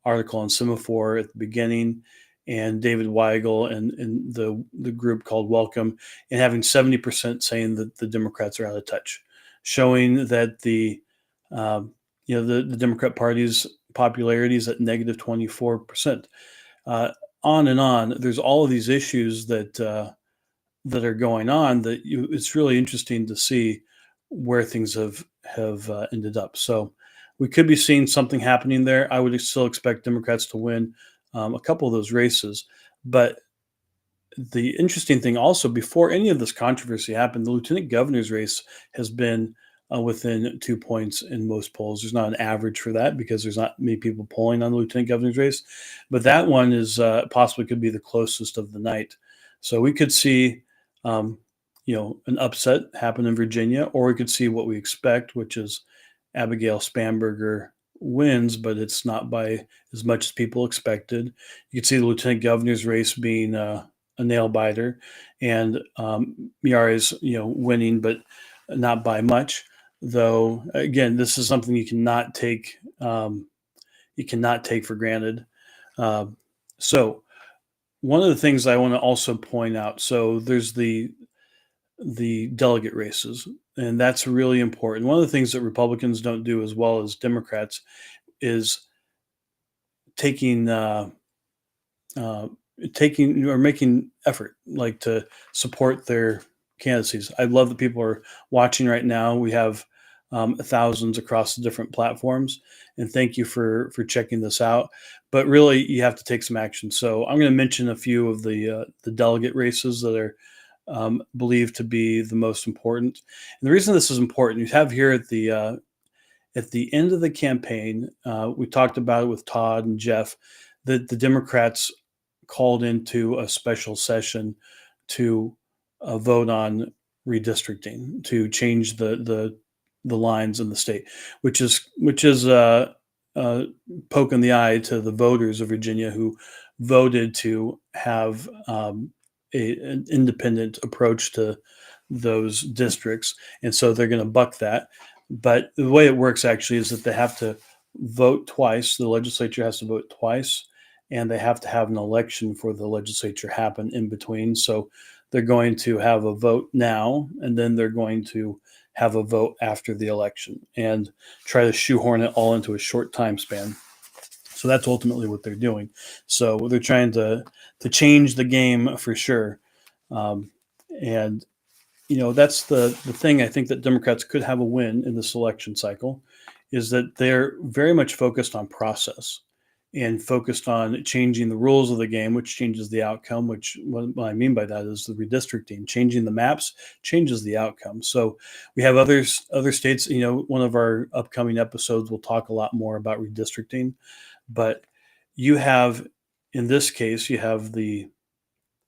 article on Semaphore at the beginning, and David Weigel and the group called Welcome, and having 70% saying that the Democrats are out of touch, showing that the Democrat Party's popularity is at negative 24%. On and on. There's all of these issues that are going on that it's really interesting to see where things have ended up. So we could be seeing something happening there. I would still expect Democrats to win a couple of those races. But the interesting thing also, before any of this controversy happened, the lieutenant governor's race has been within 2 points in most polls. There's not an average for that because there's not many people polling on the lieutenant governor's race, but that one is possibly could be the closest of the night. So we could see, an upset happen in Virginia, or we could see what we expect, which is Abigail Spanberger wins, but it's not by as much as people expected. You could see the lieutenant governor's race being a nail biter, and Miare's winning, but not by much. Though again, this is something you cannot take for granted. So one of the things I want to also point out, so there's the delegate races, and that's really important. One of the things that Republicans don't do as well as Democrats is taking or making effort, like to support their candidacies. I love that people are watching right now. We have thousands across the different platforms, and thank you for checking this out. But really, you have to take some action. So I'm going to mention a few of the delegate races that are believed to be the most important. And the reason this is important, you have here at the end of the campaign, we talked about it with Todd and Jeff, that the Democrats called into a special session to vote on redistricting, to change the lines in the state, which is poke in the eye to the voters of Virginia who voted to have an independent approach to those districts, and so they're going to buck that. But the way it works actually is that they have to vote twice. The legislature has to vote twice, and they have to have an election for the legislature happen in between. So they're going to have a vote now, and then they're going to have a vote after the election and try to shoehorn it all into a short time span. So that's ultimately what they're doing. So they're trying to change the game for sure. And that's the thing I think that Democrats could have a win in this election cycle, is that they're very much focused on process and focused on changing the rules of the game, which changes the outcome, which what I mean by that is the redistricting. Changing the maps changes the outcome. So we have other states, one of our upcoming episodes will talk a lot more about redistricting, but you have, in this case, you have the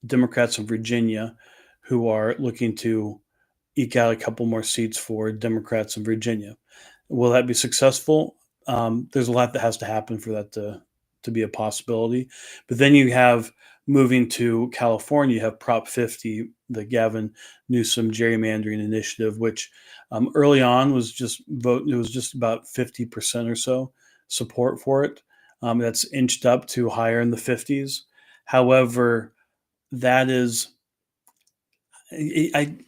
Democrats in Virginia who are looking to eke out a couple more seats for Democrats in Virginia. Will that be successful? There's a lot that has to happen for that to be a possibility. But then you have, moving to California, you have Prop 50, the Gavin Newsom gerrymandering initiative, which early on was just about 50% or so support for it. That's inched up to higher in the 50s. However, that is, when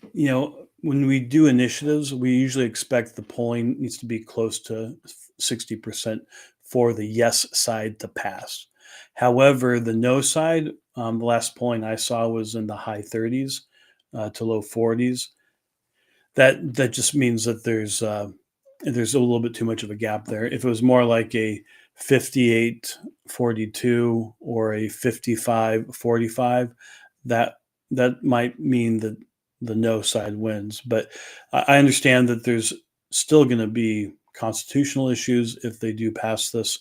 we do initiatives, we usually expect the polling needs to be close to 60% for the yes side to pass. However, the no side, the last polling I saw was in the high 30s to low 40s. That just means that there's a little bit too much of a gap there. If it was more like a 58-42 or a 55-45, that might mean that the no side wins. But I understand that there's still going to be constitutional issues if they do pass this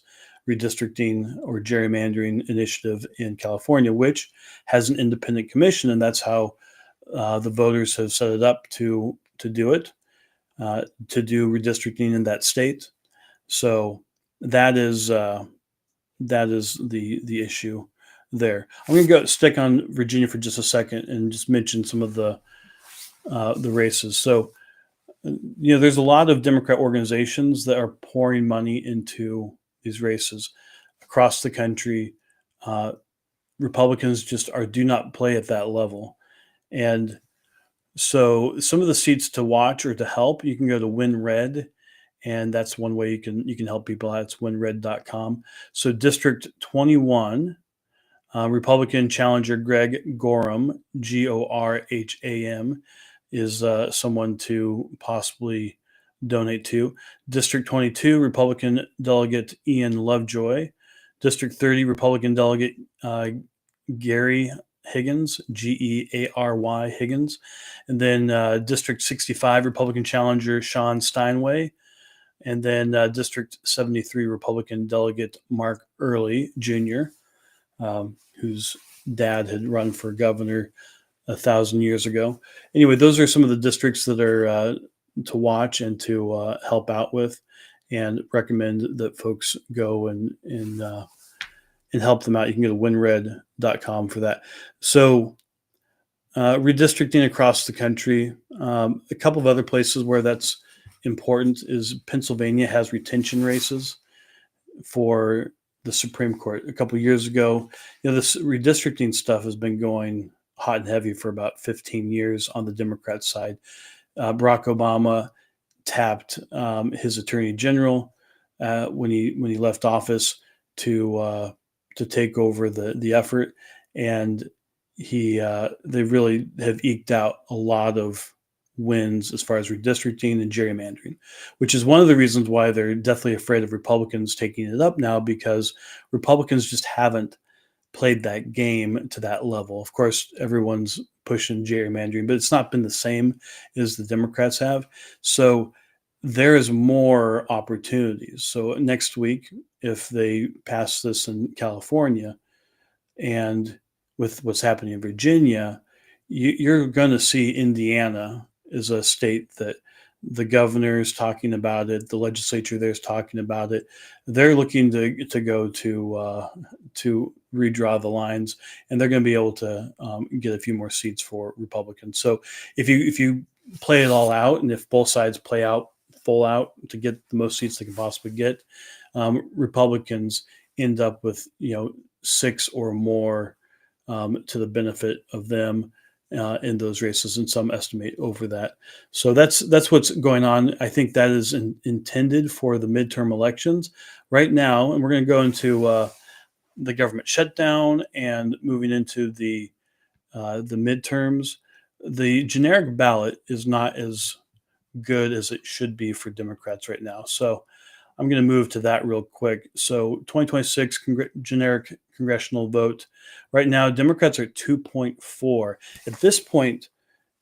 redistricting or gerrymandering initiative in California, which has an independent commission, and that's how the voters have set it up to do it, to do redistricting in that state. So that is the issue there. I'm going to stick on Virginia for just a second and just mention some of the races. So, there's a lot of Democrat organizations that are pouring money into these races across the country. Republicans just do not play at that level. And so some of the seats to watch or to help, you can go to WinRed, and that's one way you can help people out. It's winred.com. So District 21, Republican challenger Greg Gorham, Gorham, is someone to possibly donate to. District 22, Republican delegate Ian Lovejoy. District 30, Republican delegate Gary Higgins, Geary Higgins. And then District 65, Republican challenger Sean Steinway. And then District 73, Republican delegate Mark Early Jr., whose dad had run for governor 1,000 years ago. Anyway, those are some of the districts that are to watch and to help out with, and recommend that folks go and help them out. You can go to winred.com for that. So redistricting across the country. A couple of other places where that's important is Pennsylvania has retention races for the Supreme Court. A couple of years ago, this redistricting stuff has been going hot and heavy for about 15 years on the Democrat side. Barack Obama tapped his attorney general when he left office to take over the effort, and they really have eked out a lot of wins as far as redistricting and gerrymandering, which is one of the reasons why they're deathly afraid of Republicans taking it up now, because Republicans just haven't played that game to that level. Of course, everyone's pushing gerrymandering, but it's not been the same as the Democrats have. So there is more opportunities. So next week, if they pass this in California, and with what's happening in Virginia, you're going to see Indiana is a state that the governor is talking about it. The legislature there is talking about it. They're looking to go to redraw the lines, and they're going to be able to get a few more seats for Republicans. So if you play it all out, and if both sides play out full out to get the most seats they can possibly get, Republicans end up with 6 or more to the benefit of them in those races, and some estimate over that. So that's what's going on. I think that is intended for the midterm elections right now, and we're going to go into the government shutdown and moving into the midterms. The generic ballot is not as good as it should be for Democrats right now. So I'm going to move to that real quick. So 2026 generic congressional vote. Right now, Democrats are 2.4. At this point,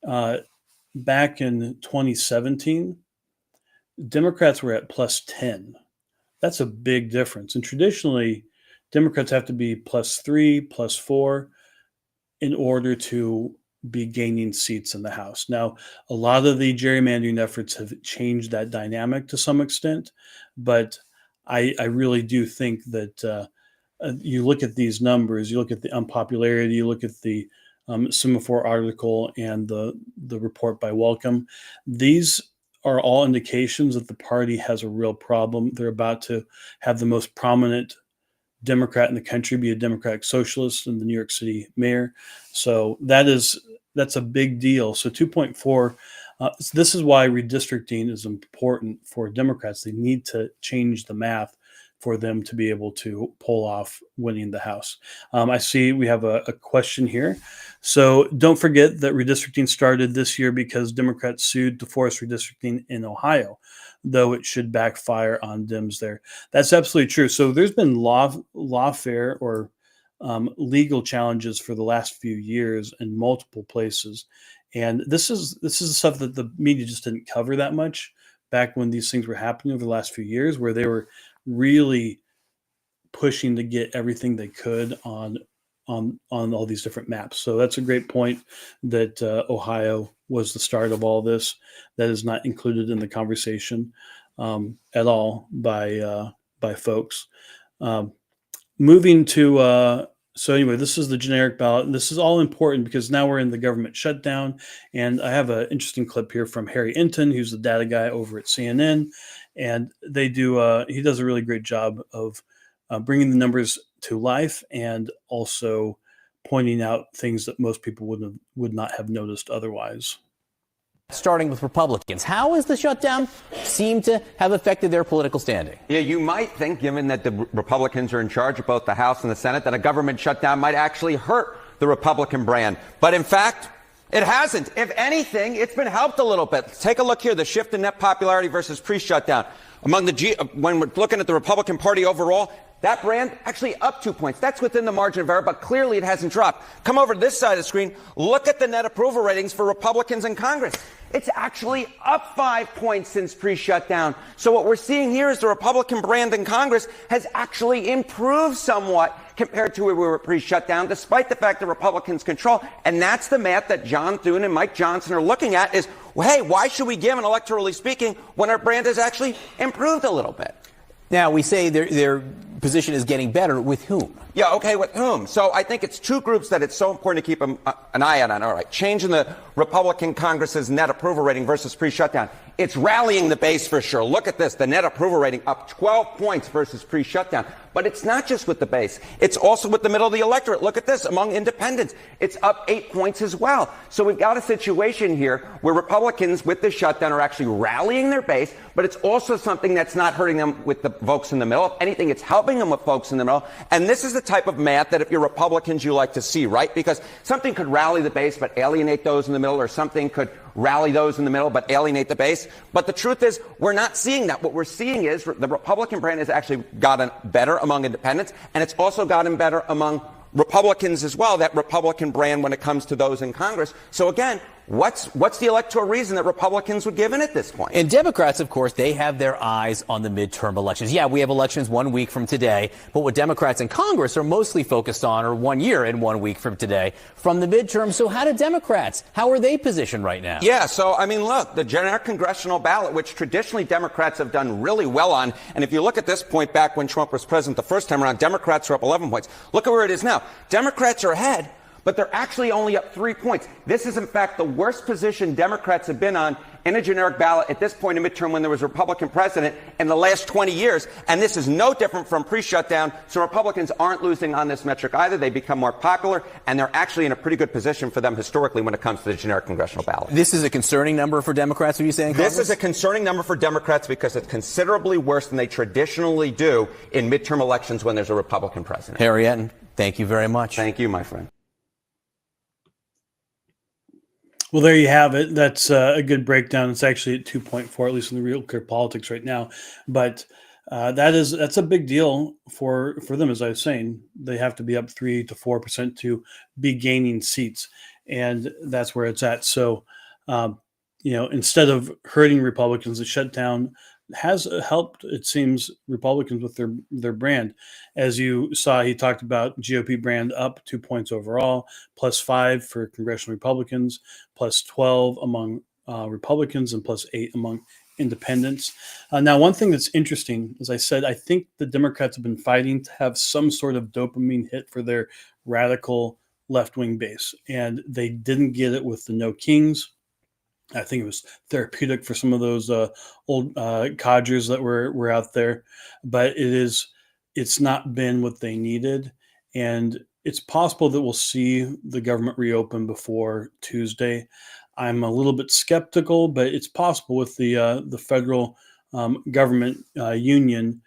back in 2017, Democrats were at plus 10. That's a big difference. And traditionally, Democrats have to be plus 3, plus 4 in order to be gaining seats in the House. Now, a lot of the gerrymandering efforts have changed that dynamic to some extent, but I really do think that you look at these numbers, you look at the unpopularity, you look at the Semaphore article and the report by Welcome. These are all indications that the party has a real problem. They're about to have the most prominent Democrat in the country be a Democratic socialist and the New York City mayor. So that's a big deal. So 2.4, this is why redistricting is important for Democrats. They need to change the math for them to be able to pull off winning the House. I see we have a question here. So don't forget that redistricting started this year because Democrats sued to force redistricting in Ohio, though it should backfire on Dems there. That's absolutely true. So there's been lawfare or legal challenges for the last few years in multiple places. And this is the stuff that the media just didn't cover that much back when these things were happening over the last few years, where they were really pushing to get everything they could on all these different maps. So that's a great point that Ohio was the start of all this. That is not included in the conversation at all by folks. Moving to so anyway, this is the generic ballot, and this is all important because now we're in the government shutdown. And I have an interesting clip here from Harry Enton, who's the data guy over at CNN, and he does a really great job of bringing the numbers to life and also pointing out things that most people would not have noticed otherwise. Starting with Republicans, how has the shutdown seemed to have affected their political standing? Yeah, you might think, given that the Republicans are in charge of both the House and the Senate, that a government shutdown might actually hurt the Republican brand. But in fact, It hasn't. If anything, it's been helped a little bit. Take a look here, the shift in net popularity versus pre-shutdown. When we're looking at the Republican Party overall, that brand actually up 2 points. That's within the margin of error, but clearly it hasn't dropped. Come over to this side of the screen. Look at the net approval ratings for Republicans in Congress. It's actually up 5 points since pre-shutdown. So what we're seeing here is the Republican brand in Congress has actually improved somewhat compared to where we were pre-shutdown, despite the fact that Republicans control. And that's the math that John Thune and Mike Johnson are looking at is, well, hey, why should we give an electorally speaking when our brand has actually improved a little bit? Now, we say their position is getting better. With whom? Yeah, okay, with whom? So I think it's two groups that it's so important to keep an eye on. All right, changing the Republican Congress's net approval rating versus pre-shutdown. It's rallying the base for sure. Look at this, the net approval rating up 12 points versus pre-shutdown. But it's not just with the base. It's also with the middle of the electorate. Look at this, among independents. It's up 8 points as well. So we've got a situation here where Republicans with the shutdown are actually rallying their base, but it's also something that's not hurting them with the folks in the middle. If anything, it's helping them with folks in the middle. And this is the type of math that if you're Republicans, you like to see, right? Because something could rally the base but alienate those in the middle, or something could rally those in the middle but alienate the base. But the truth is, we're not seeing that. What we're seeing is the Republican brand has actually gotten better among independents, and it's also gotten better among Republicans as well, that Republican brand when it comes to those in Congress. So again, what's the electoral reason that Republicans would give in at this point? And Democrats, of course, they have their eyes on the midterm elections. Yeah, we have elections 1 week from today, but what Democrats in Congress are mostly focused on are 1 year and 1 week from today from the midterm. So how are they positioned right now? Yeah, so, I mean, look, the generic congressional ballot, which traditionally Democrats have done really well on, and if you look at this point back when Trump was president the first time around, Democrats are up 11 points. Look at where it is now. Democrats are ahead, but they're actually only up 3 points. This is, in fact, the worst position Democrats have been on in a generic ballot at this point in midterm when there was a Republican president in the last 20 years. And this is no different from pre-shutdown. So Republicans aren't losing on this metric either. They become more popular, and they're actually in a pretty good position for them historically when it comes to the generic congressional ballot. This is a concerning number for Democrats, are you saying, Congress? This is a concerning number for Democrats because it's considerably worse than they traditionally do in midterm elections when there's a Republican president. Harry Etten, thank you very much. Thank you, my friend. Well, there you have it. That's a good breakdown. It's actually at 2.4, at least in the Real Clear Politics right now. But that's a big deal for them. As I was saying, they have to be up 3 to 4% to be gaining seats, and that's where it's at. So, instead of hurting Republicans, the shutdown has helped, it seems, Republicans with their brand. As you saw, he talked about GOP brand up 2 points overall, +5 for congressional Republicans, +12 among Republicans, and +8 among independents. Now, one thing that's interesting, as I said, I think the Democrats have been fighting to have some sort of dopamine hit for their radical left-wing base, and they didn't get it with the No Kings. I think it was therapeutic for some of those old codgers that were out there, but it's not been what they needed, and it's possible that we'll see the government reopen before Tuesday. I'm a little bit skeptical, but it's possible with the federal government union.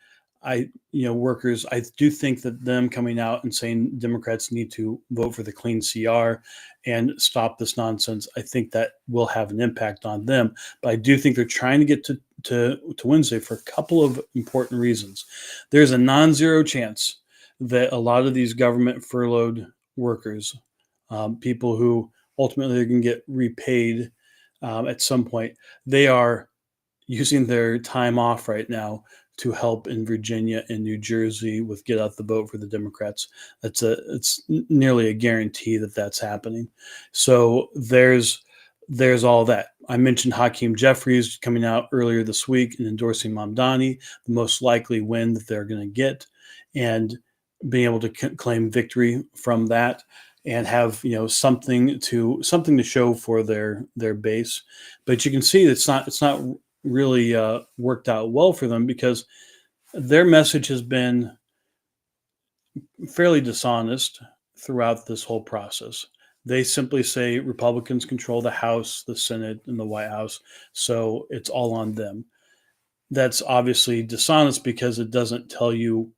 Workers, I do think that them coming out and saying Democrats need to vote for the clean CR and stop this nonsense, I think that will have an impact on them. But I do think they're trying to get to Wednesday for a couple of important reasons. There's a non-zero chance that a lot of these government furloughed workers, people who ultimately are going to get repaid at some point, they are using their time off right now to help in Virginia and New Jersey with get out the vote for the Democrats. It's nearly a guarantee that that's happening. So there's all that. I mentioned Hakeem Jeffries coming out earlier this week and endorsing Mamdani, the most likely win that they're going to get, and being able to claim victory from that and have something to show for their base. But you can see it's not really worked out well for them because their message has been fairly dishonest throughout this whole process. They simply say Republicans control the House, the Senate, and the White House, so it's all on them. That's obviously dishonest because it doesn't tell you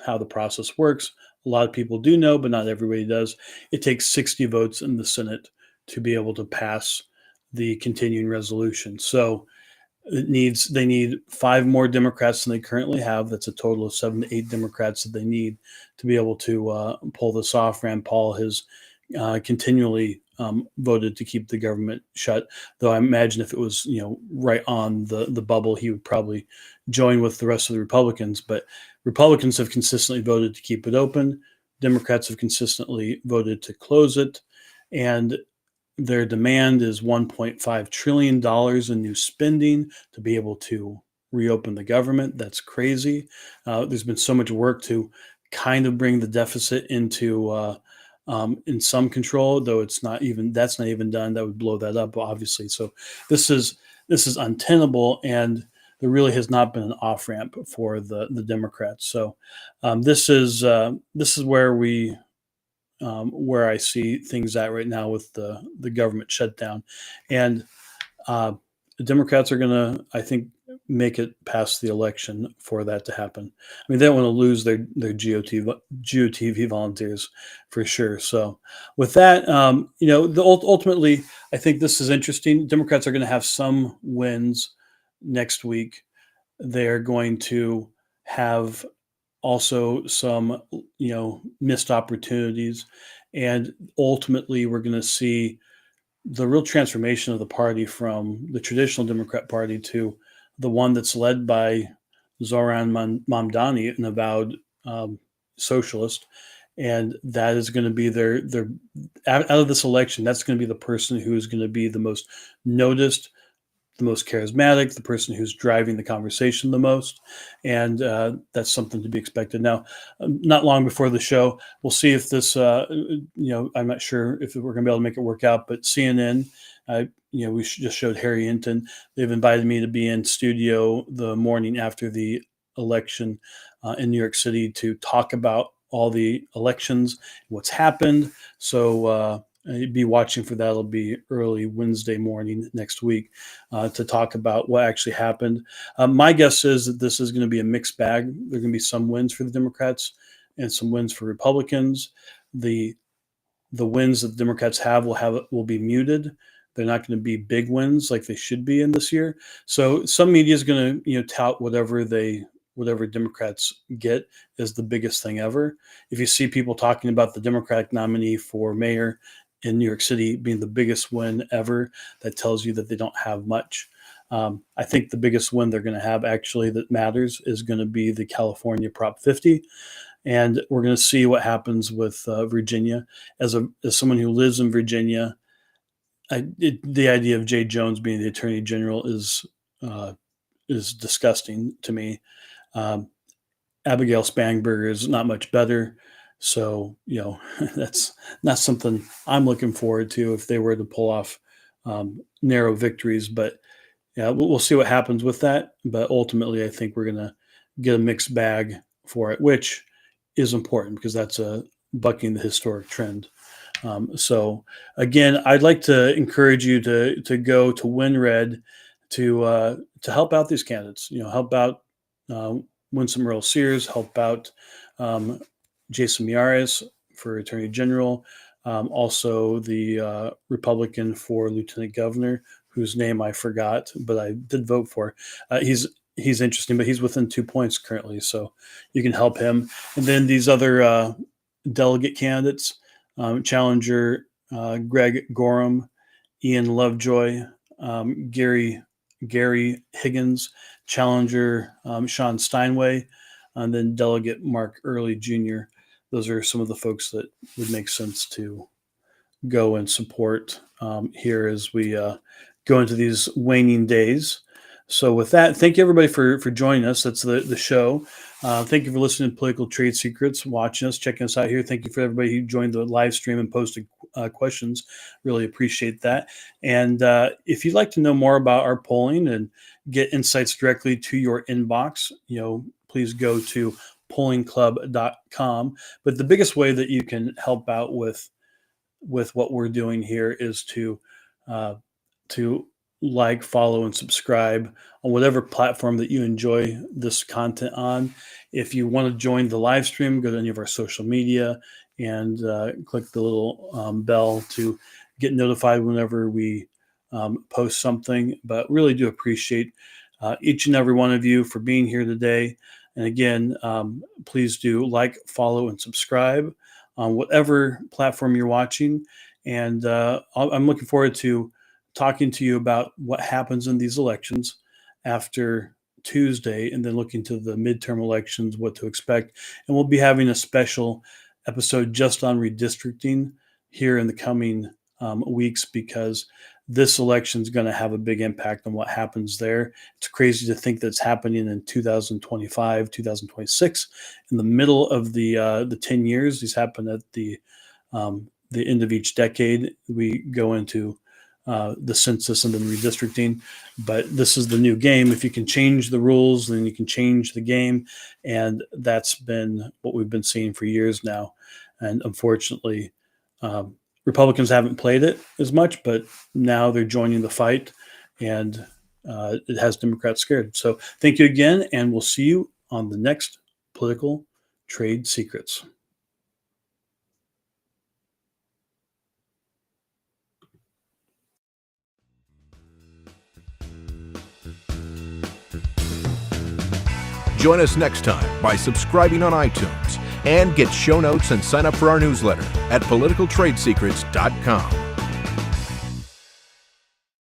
how the process works. A lot of people do know, but not everybody does. It takes 60 votes in the Senate to be able to pass the continuing resolution. So they need 5 more Democrats than they currently have. That's a total of 7 to 8 Democrats that they need to be able to pull this off. Rand Paul has continually voted to keep the government shut, though I imagine if it was right on the bubble, he would probably join with the rest of the Republicans. But Republicans have consistently voted to keep it open. Democrats have consistently voted to close it, and their demand is $1.5 trillion in new spending to be able to reopen the government. That's crazy. There's been so much work to kind of bring the deficit into in some control, though that's not even done. That would blow that up, obviously. So this is untenable, and there really has not been an off ramp for the Democrats. So this is where I see things at right now with the government shutdown, and the Democrats are going to, I think, make it past the election for that to happen. I mean, they don't want to lose their GOTV volunteers for sure. So with that, ultimately, I think this is interesting. Democrats are going to have some wins next week. They're going to have also some, missed opportunities. And ultimately, we're going to see the real transformation of the party from the traditional Democrat Party to the one that's led by Zoran Mamdani, an avowed socialist. And that is going to be their out of this election, that's going to be the person who's going to be the most noticed, the most charismatic, the person who's driving the conversation the most. And that's something to be expected. Now, not long before the show, we'll see if this, I'm not sure if we're going to be able to make it work out, but CNN, we just showed Harry Hinton. They've invited me to be in studio the morning after the election in New York City to talk about all the elections, what's happened. So, be watching for that. It'll be early Wednesday morning next week to talk about what actually happened. My guess is that this is going to be a mixed bag. There are going to be some wins for the Democrats and some wins for Republicans. The wins that the Democrats will be muted. They're not going to be big wins like they should be in this year. So some media is going to tout whatever Democrats get as the biggest thing ever. If you see people talking about the Democratic nominee for mayor in New York City being the biggest win ever, that tells you that they don't have much. I think the biggest win they're going to have actually that matters is going to be the California Prop 50. And we're going to see what happens with Virginia. As someone who lives in Virginia, the idea of Jay Jones being the Attorney General is disgusting to me. Abigail Spanberger is not much better. So, that's not something I'm looking forward to if they were to pull off narrow victories. But yeah, we'll see what happens with that. But ultimately, I think we're going to get a mixed bag for it, which is important because that's bucking the historic trend. So again, I'd like to encourage you to go to WinRed to help out these candidates. Help out Winsome Earl Sears, help out Jason Miyares for Attorney General, also the Republican for Lieutenant Governor, whose name I forgot, but I did vote for. He's interesting, but he's within 2 points currently, so you can help him. And then these other delegate candidates, challenger Greg Gorham, Ian Lovejoy, Gary Higgins, challenger Sean Steinway, and then delegate Mark Early Jr. Those are some of the folks that would make sense to go and support here as we go into these waning days. So with that, thank you everybody for joining us. That's the show. Thank you for listening to Political Trade Secrets, watching us, checking us out here. Thank you for everybody who joined the live stream and posted questions. Really appreciate that. And if you'd like to know more about our polling and get insights directly to your inbox, please go to pollingclub.com. But the biggest way that you can help out with what we're doing here is to like, follow, and subscribe on whatever platform that you enjoy this content on. If you want to join the live stream, go to any of our social media and click the little bell to get notified whenever we post something. But really do appreciate each and every one of you for being here today. And again, please do like, follow, and subscribe on whatever platform you're watching. And I'm looking forward to talking to you about what happens in these elections after Tuesday, and then looking to the midterm elections, what to expect. And we'll be having a special episode just on redistricting here in the coming weeks, because this election is going to have a big impact on what happens there. It's crazy to think that's happening in 2025, 2026, in the middle of the 10 years. These happen at the end of each decade. We go into the census and then redistricting, but this is the new game. If you can change the rules, then you can change the game, and that's been what we've been seeing for years now. And unfortunately, Republicans haven't played it as much, but now they're joining the fight, and it has Democrats scared. So thank you again, and we'll see you on the next Political Trade Secrets. Join us next time by subscribing on iTunes and get show notes and sign up for our newsletter at politicaltradesecrets.com.